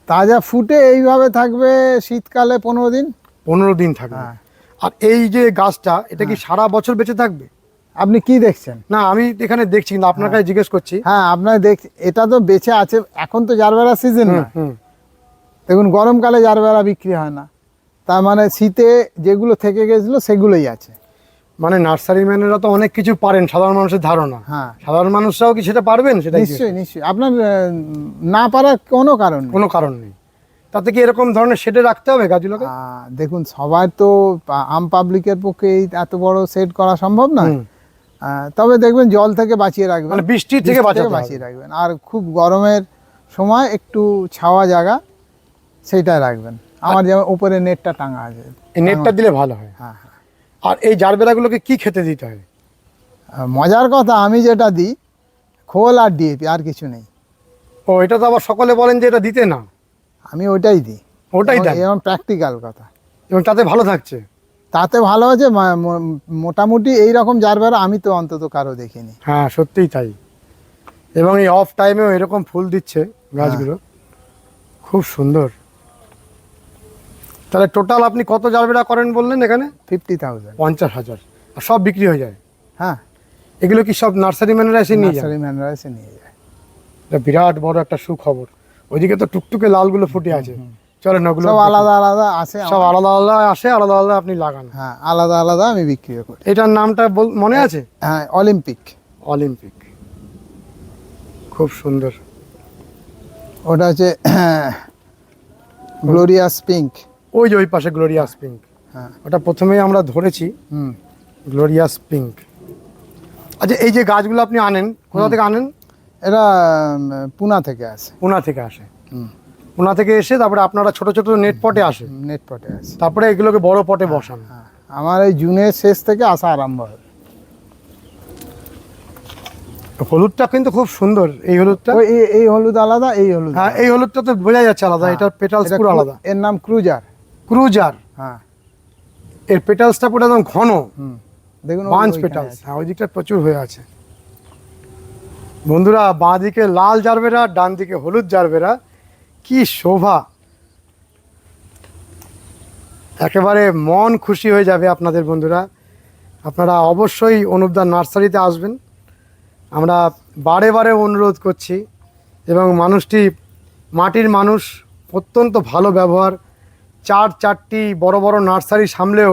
তাজা ফুটে এইভাবে থাকবে শীতকালে 15 দিন। 15 দিন থাকবে। হ্যাঁ। আর এই যে গাছটা, এটা কি সারা বছর বেঁচে থাকবে? আপনি কি দেখছেন? না, আমি এখানে দেখছি কিন্তু আপনার কাছে জিজ্ঞেস করছি। হ্যাঁ আপনার এটা তো বেঁচে আছে, এখন তো জারবেরা সিজন হুম, না। হুম। দেখুন গরমকালে জারবেরা বিক্রি হয় না, তার মানে শীতে যেগুলো থেকে গেছিলো সেগুলোই আছে। মানে নার্সারি ম্যানেরা তো অনেক কিছু পারেন, সাধারণ মানুষের ধারণা। হ্যাঁ সাধারণ মানুষরাও কি সেটা পারবেন? সেটা নিশ্চয়ই নিশ্চয়ই, আপনার না পারার কোনো কারণ নেই। কোনো কারণ নেই। তাতে কি এরকম ধরনের শেডে রাখতে হবে গাছগুলোকে? দেখুন সবার তো আম পাবলিকের পক্ষে এই এত বড় সেট করা সম্ভব নয়। হুম। তবে দেখবেন জল থেকে বাঁচিয়ে রাখবেন, মানে বৃষ্টি থেকে বাঁচাতে বাঁচিয়ে রাখবেন। আর খুব গরমের সময় একটু ছাওয়া জায়গা সেইটাই রাখবেন। আমার যেমন উপরে নেটটা টাঙা আছে। এই নেটটা দিলে ভালো হয়। হ্যাঁ হ্যাঁ। আর এই জারবেরাগুলোকে কি খেতে দিতে হয়? মজার কথা, আমি যেটা দিই খোল আর ডিএপি, আর কিছু নেই। ও, এটা তো আবার সকলে বলেন যে এটা দিতে না। আমি ওইটাই দিই। ওটাই দেন? এবং প্র্যাকটিক্যাল কথা, এবং তাতে ভালো থাকছে? তাতে ভালো আছে। মোটামুটি এই রকম জারবেরা আমি তো অন্তত কারো দেখিনি। হ্যাঁ, সত্যিই তাই। এবং এই অফ টাইমেও এরকম ফুল দিচ্ছে গাছগুলো, খুব সুন্দর। তাহলে টোটাল আপনি কত জারবেরা করেন বললেন এখানে? 50,000। 50,000। আর সব বিক্রি হয়ে যায়? হ্যাঁ, এগুলো কি সব নার্সারি ম্যানেরা এসে নিয়ে যায়? নার্সারি ম্যানরা এসে নিয়ে যায়। এটা বিরাট বড় একটা সুখবর। ওইদিকে তো টুকটুকে লালগুলো ফুটে আছে, চলেন ওগুলো সব দেখি। আলাদা আলাদা আছে সব আমার। আলাদা আলাদা আসে, আলাদা আলাদা আপনি লাগান। হ্যাঁ আলাদা আলাদা আমি বিক্রি করি। এটার নামটা মনে আছে? হ্যাঁ অলিম্পিক। অলিম্পিক, খুব সুন্দর। ওটা হচ্ছে গ্লোরিয়াস পিঙ্ক। ওই যে ওই পাশে গ্লোরিয়াস পিঙ্ক, হ্যাঁ। ওটা প্রথমেই আমরা ধরেছি, হুম। Glorious pink. আচ্ছা এই যে গাছগুলো আপনি আনেন, কোথা থেকে আনেন? এটা পুনা থেকে আসে। পুনা থেকে আসে। হুম। পুনা থেকে এসে তারপরে আপনারা ছোট ছোট নেট পটে আসে, নেট পটে আসে। তারপরে এগুলোকে বড় পটে বসান। হ্যাঁ, আমার এই জুনের শেষ থেকে আসা আরম্ভ হবে। হলুদটা কিন্তু খুব সুন্দর, এই হলুদটা। ওই এই হলুদ আলাদা, এই হলুদ হ্যাঁ, আলাদা। এই হলুদটা তো বোঝা যাচ্ছে আলাদা, এটার পেটালস এটা পুরো আলাদা। এর নাম ক্রুজার। ক্রুজার। হ্যাঁ। এর পেটালসটা পুরো একদম ঘন, হুম। দেখুন বাঞ্চ ওইখানে পেটালস। আছে। হ্যাঁ, ওই দিকটা প্রচুর হয়ে আছে। বন্ধুরা, বাঁ দিকে লাল জারবেরা, ডান দিকে হলুদ জারবেরা, কি শোভা! একেবারে মন খুশি হয়ে যাবে আপনাদের বন্ধুরা। আপনারা অবশ্যই অনুপদার নার্সারিতে আসবেন, আমরা বারে বারে অনুরোধ করছি। এবং মানুষটি মাটির মানুষ, অত্যন্ত ভালো ব্যবহার। চারটি বড় বড় নার্সারি সামলেও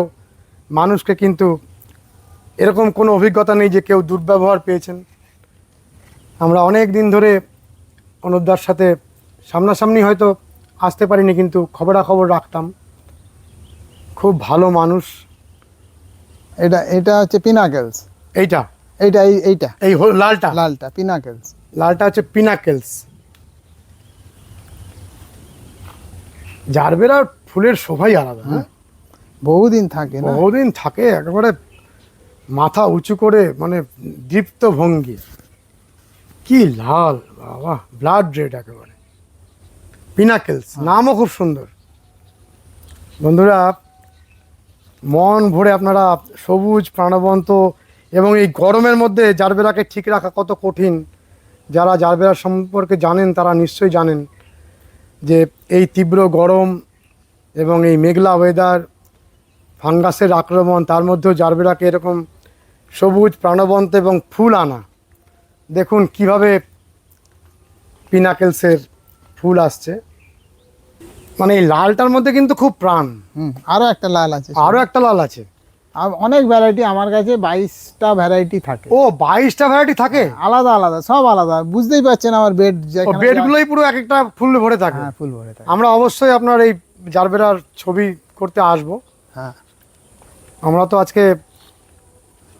মানুষকে কিন্তু এরকম কোনো অভিজ্ঞতা নেই যে কেউ দুর্ব্যবহার পেয়েছেন। আমরা অনেক দিন ধরে অনুপদার সাথে সামনাসামনি হয়তো আসতে পারিনি, কিন্তু খবরাখবর রাখতাম। খুব ভালো মানুষ। এটা এটা হচ্ছে পিনাকেলস। এইটা এইটা এইটা এই লালটা, লালটা পিনাকেলস। লালটা হচ্ছে পিনাকেলস। জারবেরার ফুলের শোভাই আলাদা। হ্যাঁ, বহুদিন থাকে না। বহুদিন থাকে, একেবারে মাথা উঁচু করে, মানে দীপ্ত ভঙ্গি। কি লাল বাবা, ব্লাড রেড একেবারে। পিনাকেলস নামও খুব সুন্দর। বন্ধুরা, মন ভরে আপনারা সবুজ প্রাণবন্ত, এবং এই গরমের মধ্যে জারবেরাকে ঠিক রাখা কত কঠিন, যারা জারবেরা সম্পর্কে জানেন তারা নিশ্চয়ই জানেন যে এই তীব্র গরম এবং এই মেঘলা ওয়েদার, ফাঙ্গাসের আক্রমণ, তার মধ্যেও জারবেরাকে এরকম সবুজ প্রাণবন্ত এবং ফুল আনা। দেখুন কিভাবে পিনাকেলসের ফুল আসছে, মানে এই লালটার মধ্যে কিন্তু খুব প্রাণ। আরো একটা লাল আছে। আরও একটা লাল আছে। আর অনেক ভ্যারাইটি আমার কাছে, 22টা ভ্যারাইটি থাকে। ও, 22টা ভ্যারাইটি থাকে? আলাদা আলাদা, সব আলাদা। বুঝতেই পারছেন আমার বেড ও, বেডগুলোই পুরো এক একটা ফুল ভরে থাকে। হ্যাঁ ফুল ভরে থাকে। আমরা অবশ্যই আপনার এই জারবেরার ছবি করতে আসবো। হ্যাঁ। আমরা তো আজকে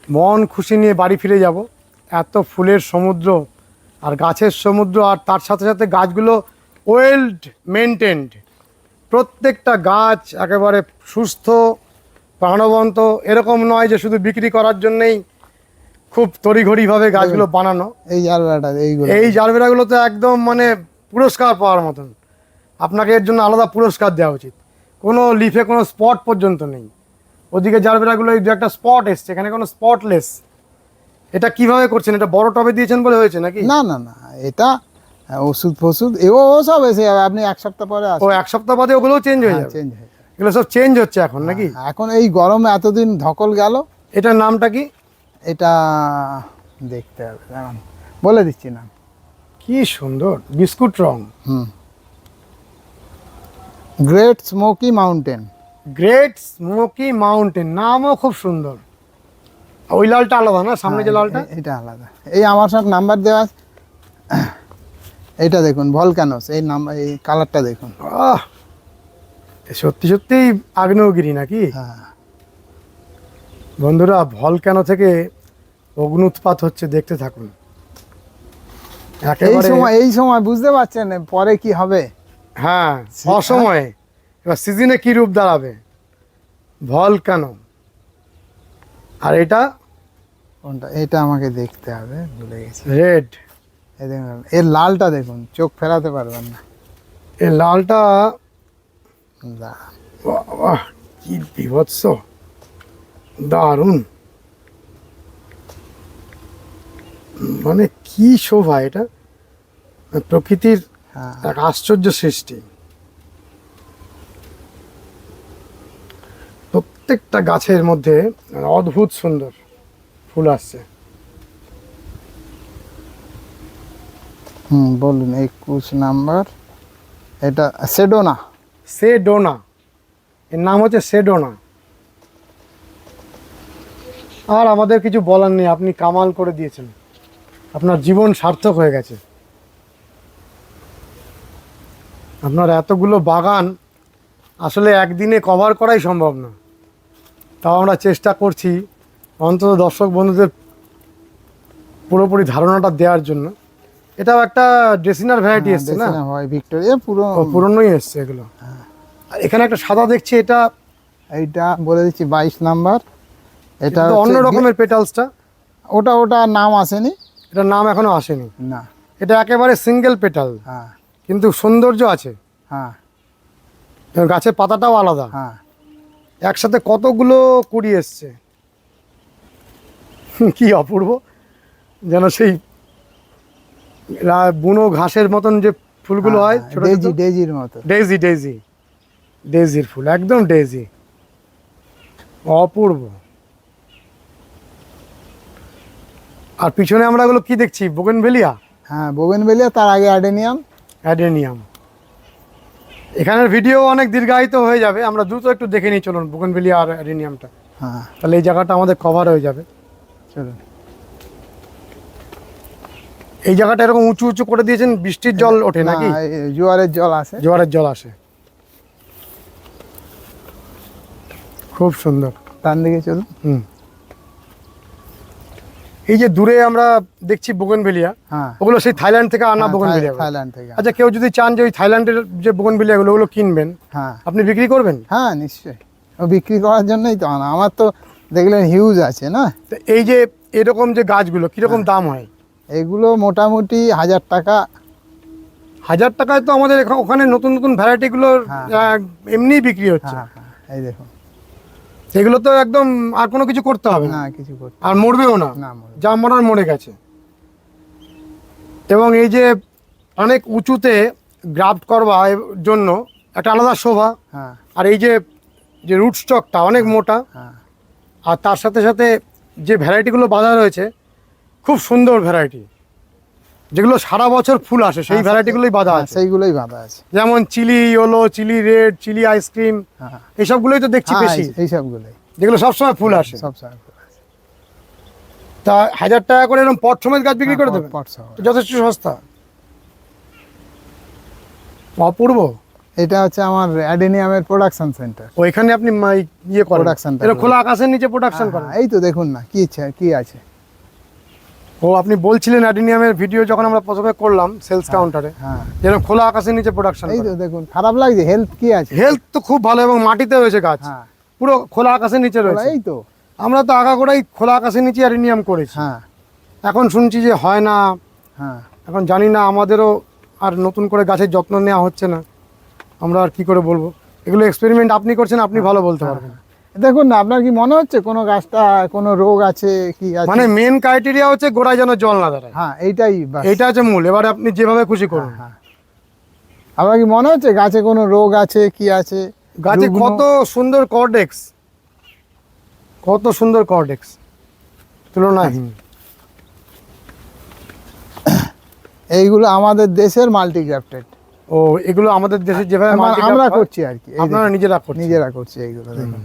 মন খুশি নিয়ে বাড়ি ফিরে যাব। এত ফুলের সমুদ্র আর গাছের সমুদ্র, আর তার সাথে সাথে গাছগুলো ওয়েল মেনটেন্ড। প্রত্যেকটা গাছ একেবারে সুস্থ প্রাণবন্ত, এরকম নয় যে শুধু বিক্রি করার জন্যেই খুব তড়িঘড়ি ভাবে গাছগুলো বানানো। এই জারবেরাটা এইগুলো এই জারবেরাগুলো তো একদম মানে পুরস্কার পাওয়ার মতন, আপনাকে এর জন্য আলাদা পুরস্কার দেওয়া উচিত। কোনো লিফে কোনো স্পট পর্যন্ত নেই, ওদিকে জারবেরাগুলো এই দু একটা স্পট এসছে, এখানে কোনো স্পটলেস। এটা কিভাবে করছেন? এটা বড় টবে দিয়েছেন বলে হয়েছে নাকি? না না না, এটা ওষুধ ফষুধ ও সব এসে যাবে, আপনি এক সপ্তাহ পরে ও এক সপ্তাহ বাদে ওগুলোও চেঞ্জ হয়ে যাবে? চেঞ্জ হয়ে যাবে। এগুলো সব চেঞ্জ হচ্ছে এখন নাকি? এখন এই গরমে এতদিন ধকল গেল। এটার নামটা কি? এটা দেখতে হবে, দাঁড়ান বলে দিচ্ছি না। কি সুন্দর বিস্কুট রং। Great Smoky Mountain. Great Smoky Mountain, নামও খুব সুন্দর। ওই লালটা আলাদা না, সামনে যে লালটা? এটা আলাদা। এই আমার সব নাম্বার দেওয়া আছে। এটা দেখুন ভলক্যানোস, এই নাম্বার, এই কালারটা দেখুন। আহ, সত্যি সত্যি আগ্নেয়গিরি নাকি? হ্যাঁ, বন্ধুরা, ভলক্যানো থেকে অগ্নুৎপাত হচ্ছে, দেখতে থাকুন। একেবারে এই সময় বুঝতে পারছেন পরে কি হবে। হ্যাঁ, অসময়ে। এবার সিজনে কি রূপ দাঁড়াবে ভলক্যানো। আর এটা কোনটা? এটা আমাকে দেখতে হবে, ভুলে গেছি। রেড। এই দেখুন, এর লালটা দেখুন, চোখ ফেরাতে পারবেন না। এই লালটা দাঁড়ান। বাহ, কি বিভৎস, দারুণ। মানে কি শোভা এটা, প্রকৃতির হ্যাঁ, এক আশ্চর্য সৃষ্টি। প্রত্যেকটা গাছের মধ্যে অদ্ভুত সুন্দর ফুল আসছে। বলুন 21 নাম্বার। এটা সেডোনা। সেডোনা, এর নাম হচ্ছে সেডোনা। আর আমাদের কিছু বলার নেই, আপনি কামাল করে দিয়েছেন, আপনার জীবন সার্থক হয়ে গেছে। আপনার এতগুলো বাগান আসলে একদিনে কভার করাই সম্ভব না, তাও আমরা চেষ্টা করছি অন্তত দর্শক বন্ধুদের পুরোপুরি ধারণাটা দেওয়ার জন্য। এটাও একটা ড্রেসিনার ভ্যারাইটি এসছে না? হয় ভিক্টোরিয়া, পুরো পুরনোই এসছে এগুলো। আর এখানে একটা সাদা দেখছি, এটা এইটা বলে দিচ্ছি 22 নাম্বার। এটা তো অন্য রকমের পেটালসটা। ওটা নাম আসেনি, এটার নাম এখনো আসেনি। না। এটা একেবারে সিঙ্গেল পেটাল, হ্যাঁ কিন্তু সৌন্দর্য আছে। হ্যাঁ এবং গাছের পাতাটাও আলাদা। হ্যাঁ, একসাথে কতগুলো কুড়ি এসছে, কি অপূর্ব। যেন সেই বুনো ঘাসের মতন যে ফুলগুলো হয়, ছোট ছোট। ডেজির মতো। ডেইজি, ডেইজি, ডেইজির ফুল, একদম ডেইজি, অপূর্ব। আর পিছনে আমরা এগুলো কি দেখছি? বোগেনভেলিয়া। হ্যাঁ, বোগেনভেলিয়া, তার আগে অ্যাডেনিয়াম। অ্যাডেনিয়াম। এখানের ভিডিও অনেক দীর্ঘায়িত হয়ে যাবে, আমরা দ্রুত একটু দেখে নিই চলুন বোগেনভেলিয়া আর অ্যাডেনিয়ামটা। হ্যাঁ তাহলে এই জায়গাটা আমাদের কভার হয়ে যাবে। চলুন। এই জায়গাটা এরকম উঁচু উঁচু করে দিয়েছেন, বৃষ্টির জল ওঠে নাকি? না, এই জোয়ারের জল আসে। জোয়ারের জল আসে, খুব সুন্দর। ডান দিকে চলুন। হুম, এই যে দূরে আমরা দেখছি বোগেনভেলিয়া, হ্যাঁ, ওগুলো সেই থাইল্যান্ড থেকে আনা বোগেনভেলিয়া। থাইল্যান্ড থেকে। আচ্ছা, কেউ যদি চান যে ওই থাইল্যান্ডের যে বোগেনভেলিয়া ওগুলো কিনবেন, হ্যাঁ আপনি বিক্রি করবেন? হ্যাঁ, নিশ্চয়ই। ও বিক্রি করার জন্যই তো আনা। আমার তো দেখলেন হিউজ আছে না। তো এই যে এরকম যে গাছগুলো কিরকম দাম হয়? এগুলো মোটামুটি 1000 টাকা। 1000 টাকায় তো আমাদের ওখানে নতুন নতুন ভ্যারাইটিগুলোর হ্যাঁ। এমনি বিক্রি হচ্ছে। হ্যাঁ হ্যাঁ, এই দেখুন। এগুলো তো একদম আর কোনো কিছু করতে হবে না, না, কিছু করতে আর মরবেও না, না, মরে। যা মরার মরে গেছে। এবং এই যে অনেক উঁচুতে গ্রাফট করবার জন্য একটা আলাদা শোভা। হ্যাঁ আর এই যে যে রুট স্টকটা অনেক মোটা, হ্যাঁ আর তার সাথে সাথে যে ভ্যারাইটিগুলো বাঁধা রয়েছে খুব সুন্দর ভ্যারাইটি, যেগুলো সারা বছর ফুল আসে, সেই ভ্যারাইটিগুলোই বাঁধা আছে। সেইগুলোই বাঁধা আছে। যেমন chilli yellow, chilli red, chilli ice cream, হ্যাঁ, এইসবগুলোই তো দেখছি বেশি, এই সবগুলোই যেগুলো সবসময় ফুল আসে। সব সময় ফুল আছে। তা 1000 টাকা করে এরকম পট সমেত গাছ বিক্রি করে দেবেন? পট সহ। তো যথেষ্ট সস্তা, অপূর্ব। এটা হচ্ছে আমার অ্যাডেনিয়ামের প্রোডাকশন সেন্টার। ওইখানে আপনি ইয়ে করেন, Production টা এটা করি। খোলা আকাশের নিচে প্রোডাকশন করেন? এই তো দেখুন না, কি আছে। ও, আপনি বলছিলেন অ্যাডেনিয়ামের ভিডিও যখন আমরা প্রথমে করলাম সেলস কাউন্টারে, হ্যাঁ, যেরকম খোলা আকাশের নিচে প্রোডাকশন। এই তো দেখুন, খারাপ লাগছে? হেলথ কি আছে? হেলথ তো খুব ভালো, এবং মাটিতে রয়েছে গাছ, হ্যাঁ, পুরো খোলা আকাশের নিচে রয়েছে। এই তো আমরা তো আগাগোড়াই খোলা আকাশের নিচে অ্যারেনিয়াম করেছি, হ্যাঁ এখন শুনছি যে হয় না, হ্যাঁ। এখন জানি না, আমাদেরও আর নতুন করে গাছের যত্ন নেওয়া হচ্ছে না, আমরা আর কি করে বলবো। এগুলো এক্সপেরিমেন্ট আপনি করছেন, আপনি ভালো বলতে পারবেন। দেখুন না, আপনার কি মনে হচ্ছে কোনো গাছটা কোনো রোগ আছে কি আছে? মানে মেন ক্রাইটেরিয়া হচ্ছে গোড়ায় যেন জল না দাঁড়ায়, হ্যাঁ এইটাই বাস। এইটা হচ্ছে মূল। এবারে আপনি যেভাবে খুশি করুন। হ্যাঁ। আপনার কি মনে হচ্ছে গাছে কোনো রোগ আছে কি আছে? গাছে রুগ্ন- কত সুন্দর কর্ডেক্স, কত সুন্দর কর্ডেক্স, তুলনাহীন। এইগুলো আমাদের দেশের মাল্টিগ্রাফটেড, ও এগুলো আমাদের দেশে যেভাবে multi-craft আমরা হয়, করছি আর কি। এই আপনারা দেখুন, নিজেরা করছেন। নিজেরা করছি এইগুলো দেখুন।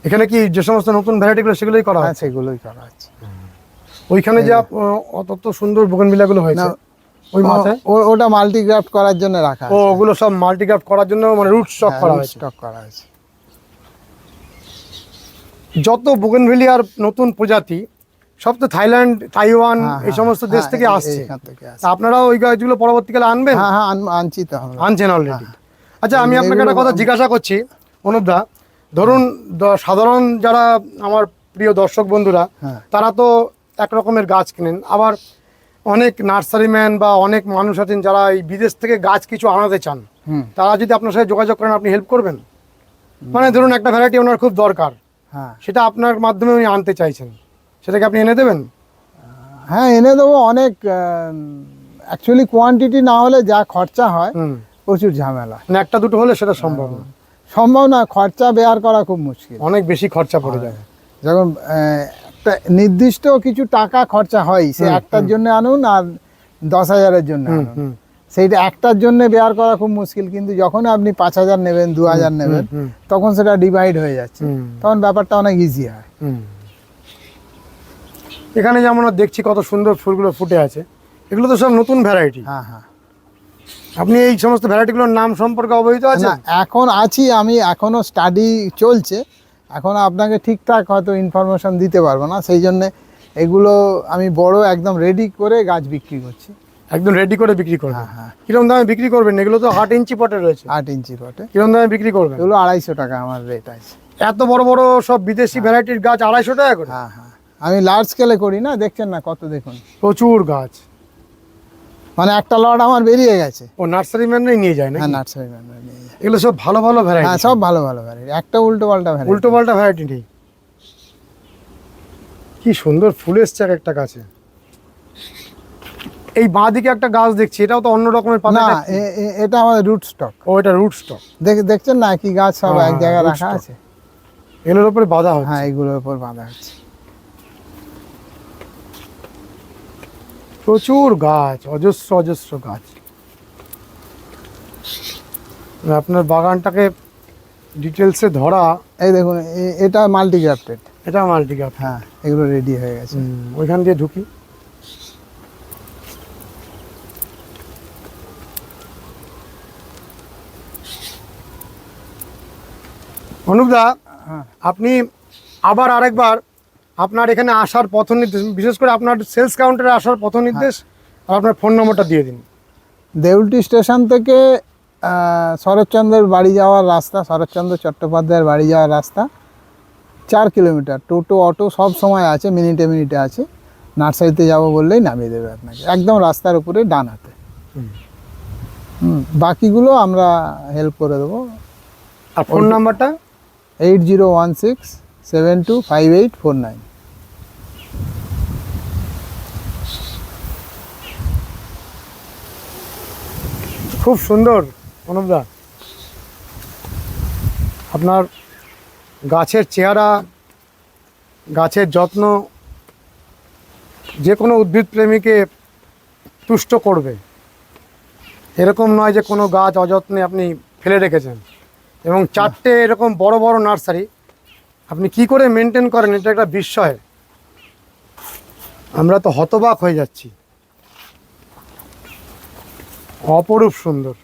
এখানে কি যে সমস্ত নতুন ভ্যারাইটিগুলো সেগুলোই করা হ্যাঁ হয়? সেগুলোই করা হচ্ছে। ওইখানে যে অত সুন্দর বোগেনভিলিয়াগুলো হয়েছে না, ওই মাথায়, ওটা মাল্টিগ্রাফট করার জন্য রাখা ও ওগুলো সব মাল্টিক্রাফট করার জন্য, মানে রুট স্টক করা হয়েছে। স্টক করা হয়েছে। যত বোগেনভিলিয়ার নতুন প্রজাতি সব তো থাইল্যান্ড, তাইওয়ান, হ্যাঁ, এই সমস্ত দেশ হ্যাঁ, থেকে আসছে। এইখান থেকে আসছে। তা আপনারা ওই গাছগুলো পরবর্তীকালে আনবেন? হ্যাঁ হ্যাঁ আনছি তো আমরা। আনছেন অলরেডি? আচ্ছা, আমি আপনাকে এগুলো একটা কথা জিজ্ঞাসা করছি অনুপদা, ধরুন সাধারণ যারা আমার প্রিয় দর্শক বন্ধুরা, হ্যাঁ তারা তো এক রকমের গাছ কেনেন, আবার অনেক নার্সারিম্যান বা অনেক মানুষ আছেন যারা এই বিদেশ থেকে গাছ কিছু আনাতে চান, হুম তারা যদি আপনার সাথে যোগাযোগ করেন, আপনি হেল্প করবেন? মানে ধরুন একটা ভ্যারাইটি ওনার খুব দরকার, হ্যাঁ সেটা আপনার মাধ্যমে উনি আনতে চাইছেন, সেটাকে আপনি এনে দেবেন? হ্যাঁ এনে দেবো। অনেক অ্যাকচুয়ালি কোয়ান্টিটি না হলে যা খরচা হয় হুম, প্রচুর ঝামেলা। মানে একটা দুটো হলে সেটা সম্ভব না, সম্ভব না, খরচা বেয়ার করা খুব মুশকিল। অনেক বেশি খরচা পড়ে যায়। যখন একটা নির্দিষ্ট কিছু টাকা খরচা হয়, সে হুম, একটার জন্য আনুন আর 10,000-এর জন্য হুম, আনুন, হুম, সেইটা একটার জন্য বেয়ার করা খুব মুশকিল। কিন্তু যখন আপনি 5,000 নেবেন, 2,000 নেবেন, হুম, তখন সেটা ডিভাইড হয়ে যাচ্ছে, হুম, তখন ব্যাপারটা অনেক ইজি হয়। হুম। এখানে যেমন দেখছি কত সুন্দর ফুলগুলো ফুটে আছে, এগুলো তো সব নতুন ভ্যারাইটি। হ্যাঁ হ্যাঁ। আপনি এই সমস্ত ভ্যারাইটিগুলোর নাম সম্পর্কে অবহিত না আছেন? এখন আছি আমি, এখনো স্টাডি চলছে, এখন আপনাকে ঠিকঠাক হয়তো ইনফরমেশন দিতে পারবো না, সেই জন্য এগুলো আমি বড় একদম রেডি করে গাছ বিক্রি করছি। একদম রেডি করে বিক্রি করবেন? হ্যাঁ হ্যাঁ। কিরকম দামে বিক্রি করবেন? এগুলো তো 8 ইঞ্চি পটে রয়েছে, 8 ইঞ্চি পটে কিরকম দামে বিক্রি করবেন? এগুলো 250 টাকা আমার রেট আছে। এত বড় বড় সব বিদেশি ভ্যারাইটির গাছ 250 টাকা করে? হ্যাঁ হ্যাঁ, আমি লার্জ স্কেলে করি না, দেখছেন না কত, দেখুন প্রচুর গাছ। মানে একটা লট আমার বেরিয়ে গেছে। ও নার্সারি ম্যানরাই নিয়ে যায় না? হ্যাঁ নার্সারি ম্যানরা নিয়ে যায়। এগুলো সব ভালো ভালো হ্যাঁ ভ্যারাইটি, সব ভালো ভালো ভ্যারাইটি, একটা উল্টো পাল্টা ভ্যারাইটি। উল্টো পাল্টা ভ্যারাইটি নেই। কি সুন্দর ফুল এসছে এক একটা গাছে। এই বাঁ দিকে একটা গাছ দেখছি, এটাও তো অন্য রকমের পাতা। না এটা আমাদের রুট স্টক। ও এটা রুট স্টক। দেখছেন না কি গাছ সব হ্যাঁ, এক জায়গায় root রাখা stock। আছে। এগুলোর উপরে বাঁধা হচ্ছে। হ্যাঁ এগুলোর উপর বাঁধা হচ্ছে। প্রচুর গাছ, অজস্র অজস্র গাছ। আপনার বাগানটাকে ডিটেলসে ধরা। এই দেখুন এটা মাল্টিগ্রাফটেড। এটা মাল্টিক্রাফট। হ্যাঁ এগুলো রেডি হয়ে গেছে। ওইখান দিয়ে ঢুকি। অনুপদা, হ্যাঁ আপনি আবার আরেকবার আপনার এখানে আসার পথ নির্দেশ, বিশেষ করে আপনার সেলস কাউন্টারে আসার পথ নির্দেশ আর আপনার ফোন নম্বরটা দিয়ে দিন। দেউলটি স্টেশন থেকে শরৎচন্দ্রের বাড়ি যাওয়ার রাস্তা, শরৎচন্দ্র চট্টোপাধ্যায়ের বাড়ি যাওয়ার রাস্তা 4 কিলোমিটার। টোটো অটো সব সময় আছে, মিনিটে মিনিটে আছে। নার্সারিতে যাব বললেই নামিয়ে দেবে আপনাকে, একদম রাস্তার উপরে ডান হাতে। বাকিগুলো আমরা হেল্প করে দেবো। আর ফোন নাম্বারটা? 8016725849। খুব সুন্দর অনুপদা, আপনার গাছের চেহারা, গাছের যত্ন যে কোনো উদ্ভিদ প্রেমীকে তুষ্ট করবে। এরকম নয় যে কোনো গাছ অযত্নে আপনি ফেলে রেখেছেন। এবং 4টে এরকম বড় বড় নার্সারি আপনি কি করে মেনটেন করেন, এটা একটা বিস্ময়। আমরা তো হতবাক হয়ে যাচ্ছি। অপরূপ সুন্দর।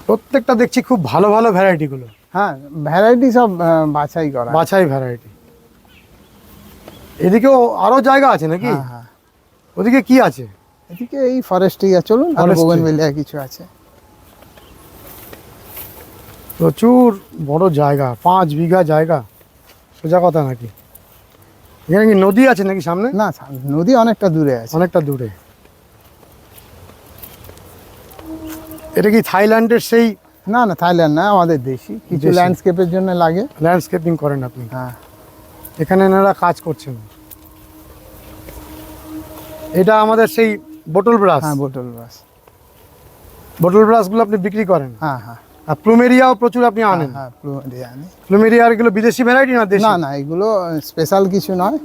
প্রত্যেকটা দেখছি খুব ভালো ভালো ভ্যারাইটিগুলো, হ্যাঁ ভ্যারাইটি সব বাছাই করা। বাছাই ভ্যারাইটি। এদিকেও আরো জায়গা আছে নাকি? হ্যাঁ হ্যাঁ, ওদিকে কি আছে? এদিকে এই ফরেস্ট্রি চলুন, আর Forestry। বোগেনভিলিয়া কিছু আছে। প্রচুর বড় জায়গা, 5 বিঘা জায়গা, সোজা কথা নাকি? এখানে কি নদী আছে নাকি সামনে? না, নদী অনেকটা দূরে আছে। অনেকটা দূরে। এটা কি থাইল্যান্ডের সেই? না না, থাইল্যান্ড না, আমাদের দেশি। কিছু দেশি। ল্যান্ডস্কেপের জন্য লাগে। ল্যান্ডস্কেপিং করেন আপনি? হ্যাঁ এখানে এনারা কাজ করছেন। এটা আমাদের সেই বোটল ব্রাশ। হ্যাঁ, বোতল বাস। বোটল ব্রাশগুলো আপনি বিক্রি করেন? হ্যাঁ হ্যাঁ আর প্লুমেরিয়াও প্রচুর আপনি আনেন? হ্যাঁ, প্লুমেরিয়া আনি। প্লুমেরিয়ার এগুলো বিদেশি ভ্যারাইটি না দেশি? না না, এগুলো স্পেশাল কিছু নয়।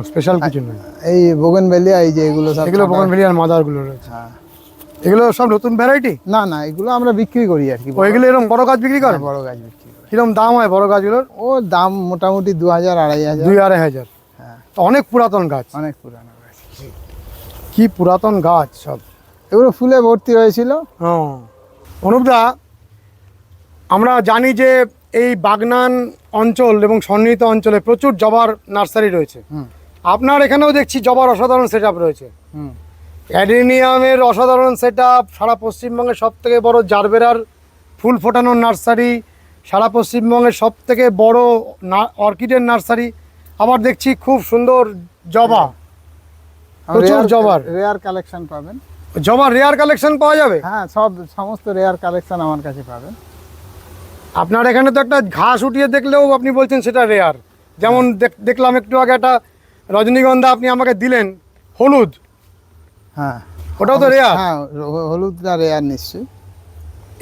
স্পেশাল কিছু নয়। এই বোগেনভেলিয়া, এই যে এগুলো সব এগুলো বোগেনভেলিয়ার মাদারগুলো রয়েছে। হ্যাঁ। এগুলো সব নতুন ভ্যারাইটি? না না, এগুলো আমরা বিক্রি করি আর কি। ওইগুলো এরকম বড় গাছ বিক্রি করেন? বড় গাছ বিক্রি করি। কিরকম দাম হয় বড় গাছগুলোর? ও দাম মোটামুটি 2000-2500। 2-2500? হ্যাঁ, তো অনেক পুরাতন গাছ। অনেক পুরানো গাছ। কি পুরাতন গাছ সব। এগুলো ফুলে ভর্তি হয়েছিল। অনুপদা, আমরা জানি যে এই বাগনান অঞ্চল এবং সন্নিহিত অঞ্চলে প্রচুর জবার নার্সারি রয়েছে। হুম আপনার এখানেও দেখছি জবার অসাধারণ সেট রয়েছে। হুম। অ্যাডেনিয়ামের অসাধারণ সেট সারা পশ্চিমবঙ্গের সব থেকে বড় জারবেরার ফুল ফোটানোর নার্সারি, সারা পশ্চিমবঙ্গের সব থেকে বড় অর্কিডের নার্সারি। আবার দেখছি খুব সুন্দর জবা, প্রচুর জবার। রেয়ার কালেকশন পাবেন। জবার রেয়ার কালেকশন পাওয়া যাবে? হ্যাঁ, সমস্ত রেয়ার কালেকশন আমার কাছে পাবেন। আপনার এখানে তো একটা ঘাস উঠিয়ে দেখলেও আপনি বলছেন সেটা রেয়ার। যেমন দেখলাম একটু আগে একটা রজনীগন্ধা আপনি আমাকে দিলেন, হলুদ। হ্যাঁ, ওটাও তো রেয়ার? হ্যাঁ, হলুদটা রেয়ার নিশ্চয়ই।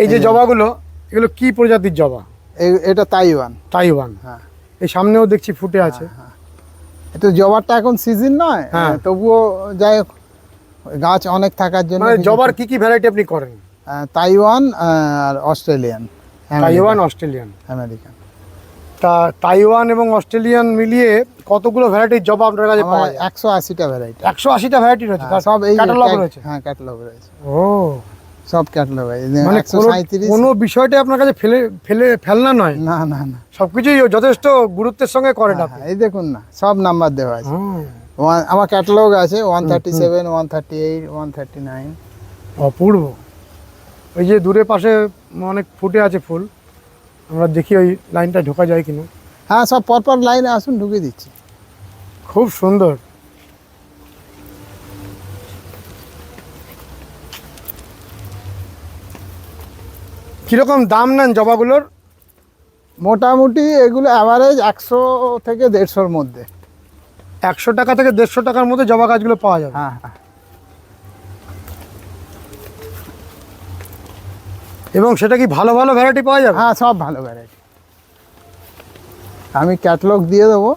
এই যে জবাগুলো, এগুলো কি প্রজাতির জবা? এটা তাইওয়ান। তাইওয়ান। হ্যাঁ। এই সামনেও দেখছি ফুটে আছে। এটা জবারটা এখন সিজন নয়, হ্যাঁ। তবুও যাই হোক, গাছ অনেক থাকার জন্য মানে জবার কি কি ভ্যারাইটি আপনি করেন? তাইওয়ান আর অস্ট্রেলিয়ান, তাইওয়ান, অস্ট্রেলিয়ান, আমেরিকান। তা তাইওয়ান এবং অস্ট্রেলিয়ান মিলিয়ে কতগুলো ভ্যারাইটির জবা আপনার কাছে পাওয়া যায়? 180টা ভ্যারাইটি। 180টা ভ্যারাইটি রয়েছে? তার সব এই ক্যাটালগ রয়েছে? হ্যাঁ, ক্যাটালগ রয়েছে। ও, সব ক্যাটালগ আছে। মানে 137। কোনো বিষয়টা আপনার কাছে ফেলনা নয়? না না না, সবকিছুই যথেষ্ট গুরুত্বের সঙ্গে করেন আপনি। এই দেখুন না, সব নাম্বার দেওয়া আছে। হুম, আমার ক্যাটালগ আছে 137, 138, 139। অপূর্ব। ওই যে দূরে পাশে অনেক ফুটে আছে ফুল, আমরা দেখি ওই লাইনটা ঢোকা যায় কিনা। হ্যাঁ, সব পরপর লাইনে আসুন, ঢুকে দিচ্ছি। খুব সুন্দর। কিরকম দাম নেন জবাগুলোর? মোটামুটি এগুলো অ্যাভারেজ 100 থেকে 150-র মধ্যে। 100 টাকা থেকে 150 টাকার মধ্যে জবা গাছগুলো পাওয়া যাবে? হ্যাঁ হ্যাঁ। এবং সেটা কি ভালো ভালো ভ্যারাইটি পাওয়া যাবে? হ্যাঁ, সব ভালো ভ্যারাইটি। আমি ক্যাটালগ দিয়ে দেবো।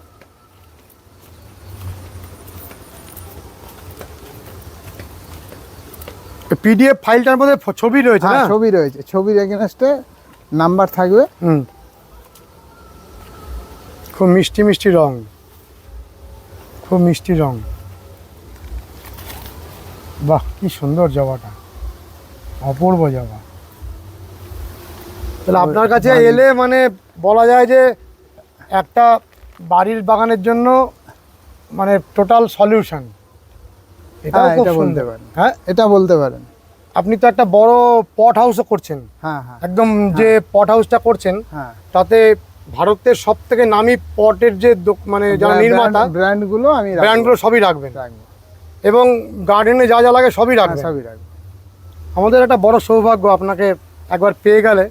পিডিএফ ফাইলটার মধ্যে ছবি রয়েছে না? হ্যাঁ, ছবি রয়েছে। ছবির এগেনস্টে নাম্বার থাকবে। হুম, খুব মিষ্টি মিষ্টি রং, খুব মিষ্টি রং। বাহ, কি সুন্দর জবাটা, অপূর্ব জবা। তাহলে আপনার কাছে এলে মানে বলা যায় যে একটা বাড়ির বাগানের জন্য মানে টোটাল সলিউশন। এটাও হ্যাঁ, খুব এটা বলতে সুন্দর। পারেন। হ্যাঁ, এটা বলতে পারেন। আপনি তো একটা বড় পট হাউসও করছেন। হ্যাঁ হ্যাঁ একদম যে পট হাউসটা করছেন হ্যাঁ। তাতে ভারতের সব থেকে নামি পটের যে মানে যারা নির্মাতা, ব্র্যান্ডগুলো আমি রাখবো। ব্র্যান্ডগুলো সবই রাখবেন রাখবো। এবং গার্ডেনে যা যা লাগে সবই হ্যাঁ, রাখবেন। সবই রাখবো। আমাদের একটা বড় সৌভাগ্য আপনাকে একবার পেয়ে গেলে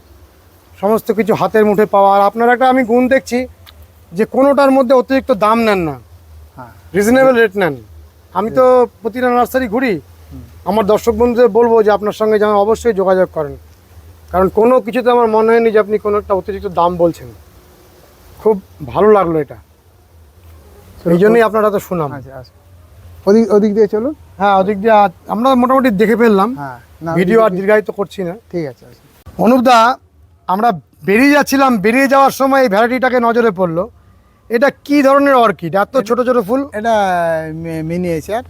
সমস্ত কিছু হাতের মুঠে পাওয়া। আর আপনার একটা আমি গুণ দেখছি যে কোনোটার মধ্যে অতিরিক্ত দাম নেন না, হ্যাঁ। রিজনেবল রেট নেন। আমি তো প্রতিটা নার্সারি ঘুরি, আমার দর্শক বন্ধুদের বলবো যে আপনার সঙ্গে যেন অবশ্যই যোগাযোগ করেন, কারণ কোনো কিছুতে আমার মনে হয়নি যে আপনি কোনো একটা অতিরিক্ত দাম বলছেন। খুব ভালো লাগলো এটা, এই জন্যই আপনার এত সুনাম। আচ্ছা আচ্ছা, ওদিক দিয়ে চলুন। হ্যাঁ, ওদিক দিয়ে আমরা মোটামুটি দেখে ফেললাম। হ্যাঁ, না, ভিডিও আর দীর্ঘায়িত করছি না। ঠিক আছে। আচ্ছা। অনুপদা, আমরা বেরিয়ে যাচ্ছিলাম, বেরিয়ে যাওয়ার সময় এই ভ্যারাইটিটাকে নজরে পড়লো। এটা কি ধরনের অর্কিড? এত ছোট ছোট ফুল? এটা মিনিয়েচার,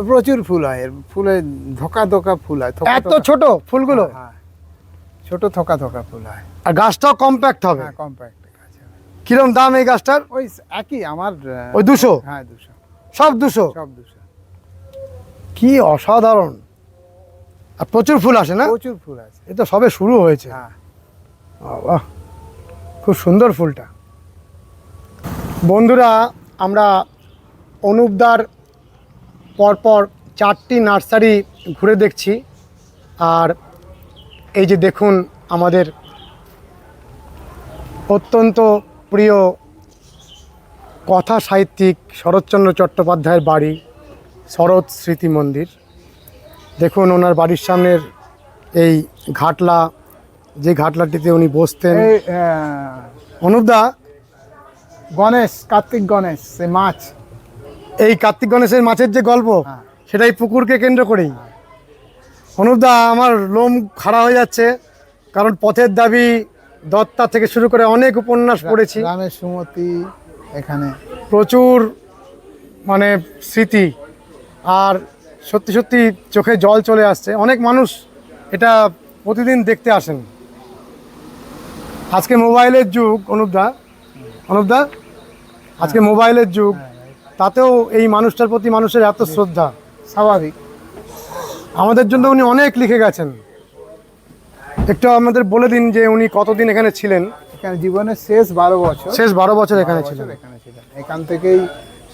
প্রচুর ফুল হয়। এর ফুলে ধোকা ধোকা ফুল হয়। এত ছোট ফুলগুলো? হ্যাঁ, ছোট থোকা থোকা ফুল হয়। আর গাছটাও কম্প্যাক্ট হবে? হ্যাঁ, কম্প্যাক্ট গাছ হবে। কিরম দাম এই গাছটার? ওই একই আমার। ওই 200? হ্যাঁ, 200। সব 200? সব 200। কি অসাধারণ! আর প্রচুর ফুল আসে না? প্রচুর ফুল আছে। এ তো সবে শুরু হয়েছে। হ্যাঁ। বাহ, খুব সুন্দর ফুলটা। বন্ধুরা, আমরা অনুপদার পরপর 4টি নার্সারি ঘুরে দেখছি। আর এই যে দেখুন, আমাদের অত্যন্ত প্রিয় কথা সাহিত্যিক শরৎচন্দ্র চট্টোপাধ্যায়ের বাড়ি, শরৎ স্মৃতি মন্দির। দেখুন ওনার বাড়ির সামনের এই ঘাটলা, যে ঘাটলাটিতে উনি বসতেন। এই অনুপদা, গণেশ, কার্তিক গণেশ, সে মাছ। এই কার্তিক গণেশের মাছের যে গল্প, হ্যাঁ। সেটাই পুকুরকে কেন্দ্র করেই। অনুপদা, আমার লোম খাড়া হয়ে যাচ্ছে, কারণ পথের দাবি, দত্তা থেকে শুরু করে অনেক উপন্যাস পড়েছি। রামের সুমতি এখানে প্রচুর মানে স্মৃতি, আর সত্যি সত্যি চোখে জল চলে আসছে। অনেক মানুষ এটা প্রতিদিন দেখতে আসেন। আজকে মোবাইলের যুগ অনুপদা, আজকে মোবাইলের যুগ, তাতেও এই মানুষটার প্রতি মানুষের এত শ্রদ্ধা স্বাভাবিক। আমাদের জন্য উনি অনেক লিখে গেছেন। একটু আমাদের বলে দিন যে উনি কতদিন এখানে ছিলেন। এখানে জীবনের শেষ 12 বছর, শেষ 12 বছর এখানে ছিলেন। এখান থেকেই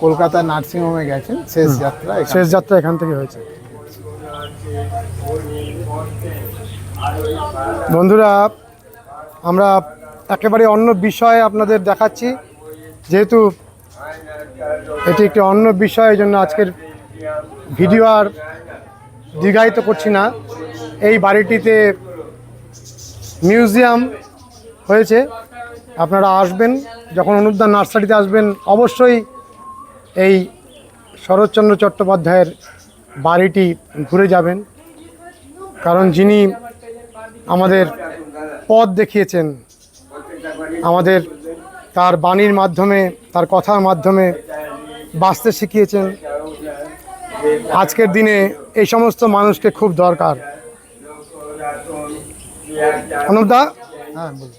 কলকাতা নার্সিংহোমে গেছেন। শেষ যাত্রা শেষ যাত্রা এখান থেকে হয়েছে। বন্ধুরা, আমরা একেবারে অন্য বিষয়ে আপনাদের দেখাচ্ছি, যেহেতু এটি একটি অন্য বিষয়, এই জন্য আজকের ভিডিও আর দীর্ঘায়িত করছি না। এই বাড়িটিতে মিউজিয়াম হয়েছে। আপনারা আসবেন, যখন অনুপদা নার্সারিতে আসবেন, অবশ্যই এই শরৎচন্দ্র চট্টোপাধ্যায়ের বাড়িটি ঘুরে যাবেন, কারণ যিনি আমাদের পথ দেখিয়েছেন, আমাদের তার বাণীর মাধ্যমে, তার কথার মাধ্যমে বাঁচতে শিখিয়েছেন। আজকের দিনে এই সমস্ত মানুষকে খুব দরকার। অনুপদা, হ্যাঁ বলুন।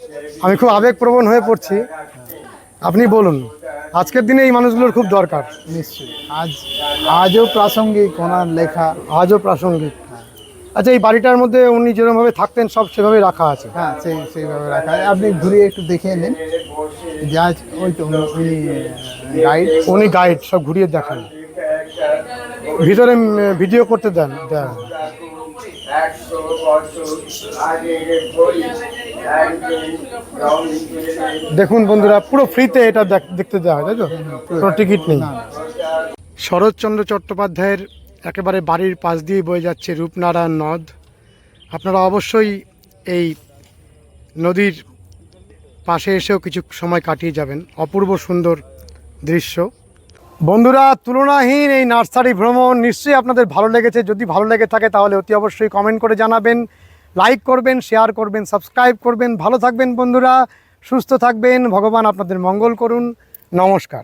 আমি খুব আবেগপ্রবণ হয়ে পড়ছি, আপনি বলুন, আজকের দিনে এই মানুষগুলোর খুব দরকার। নিশ্চয়ই আজও প্রাসঙ্গিক ওনার লেখা। আজও প্রাসঙ্গিক। আচ্ছা, এই বাড়িটার মধ্যে উনি যেরকমভাবে থাকতেন সব সেভাবেই রাখা আছে? হ্যাঁ, সেইভাবে রাখা হয়। আপনি ঘুরিয়ে একটু দেখে নিন। যা ওই তো উনি গাইড, উনি গাইড, সব ঘুরিয়ে দেখান, ভিতরে ভিডিও করতে দেন। দেখুন বন্ধুরা, পুরো ফ্রিতে এটা দেখতে দেওয়া হয়, তাই তো? কোনো টিকিট নেই। শরৎচন্দ্র চট্টোপাধ্যায়ের একেবারে বাড়ির পাশ দিয়ে বয়ে যাচ্ছে রূপনারায়ণ নদ। আপনারা অবশ্যই এই নদীর পাশে এসেও কিছু সময় কাটিয়ে যাবেন। অপূর্ব সুন্দর দৃশ্য। বন্ধুরা, তুলনাহীন এই নার্সারি ভ্রমণ নিশ্চয়ই আপনাদের ভালো লেগেছে। যদি ভালো লেগে থাকে তাহলে অতি অবশ্যই কমেন্ট করে জানাবেন, লাইক করবেন, শেয়ার করবেন, সাবস্ক্রাইব করবেন। ভালো থাকবেন বন্ধুরা, সুস্থ থাকবেন, ভগবান আপনাদের মঙ্গল করুন। নমস্কার।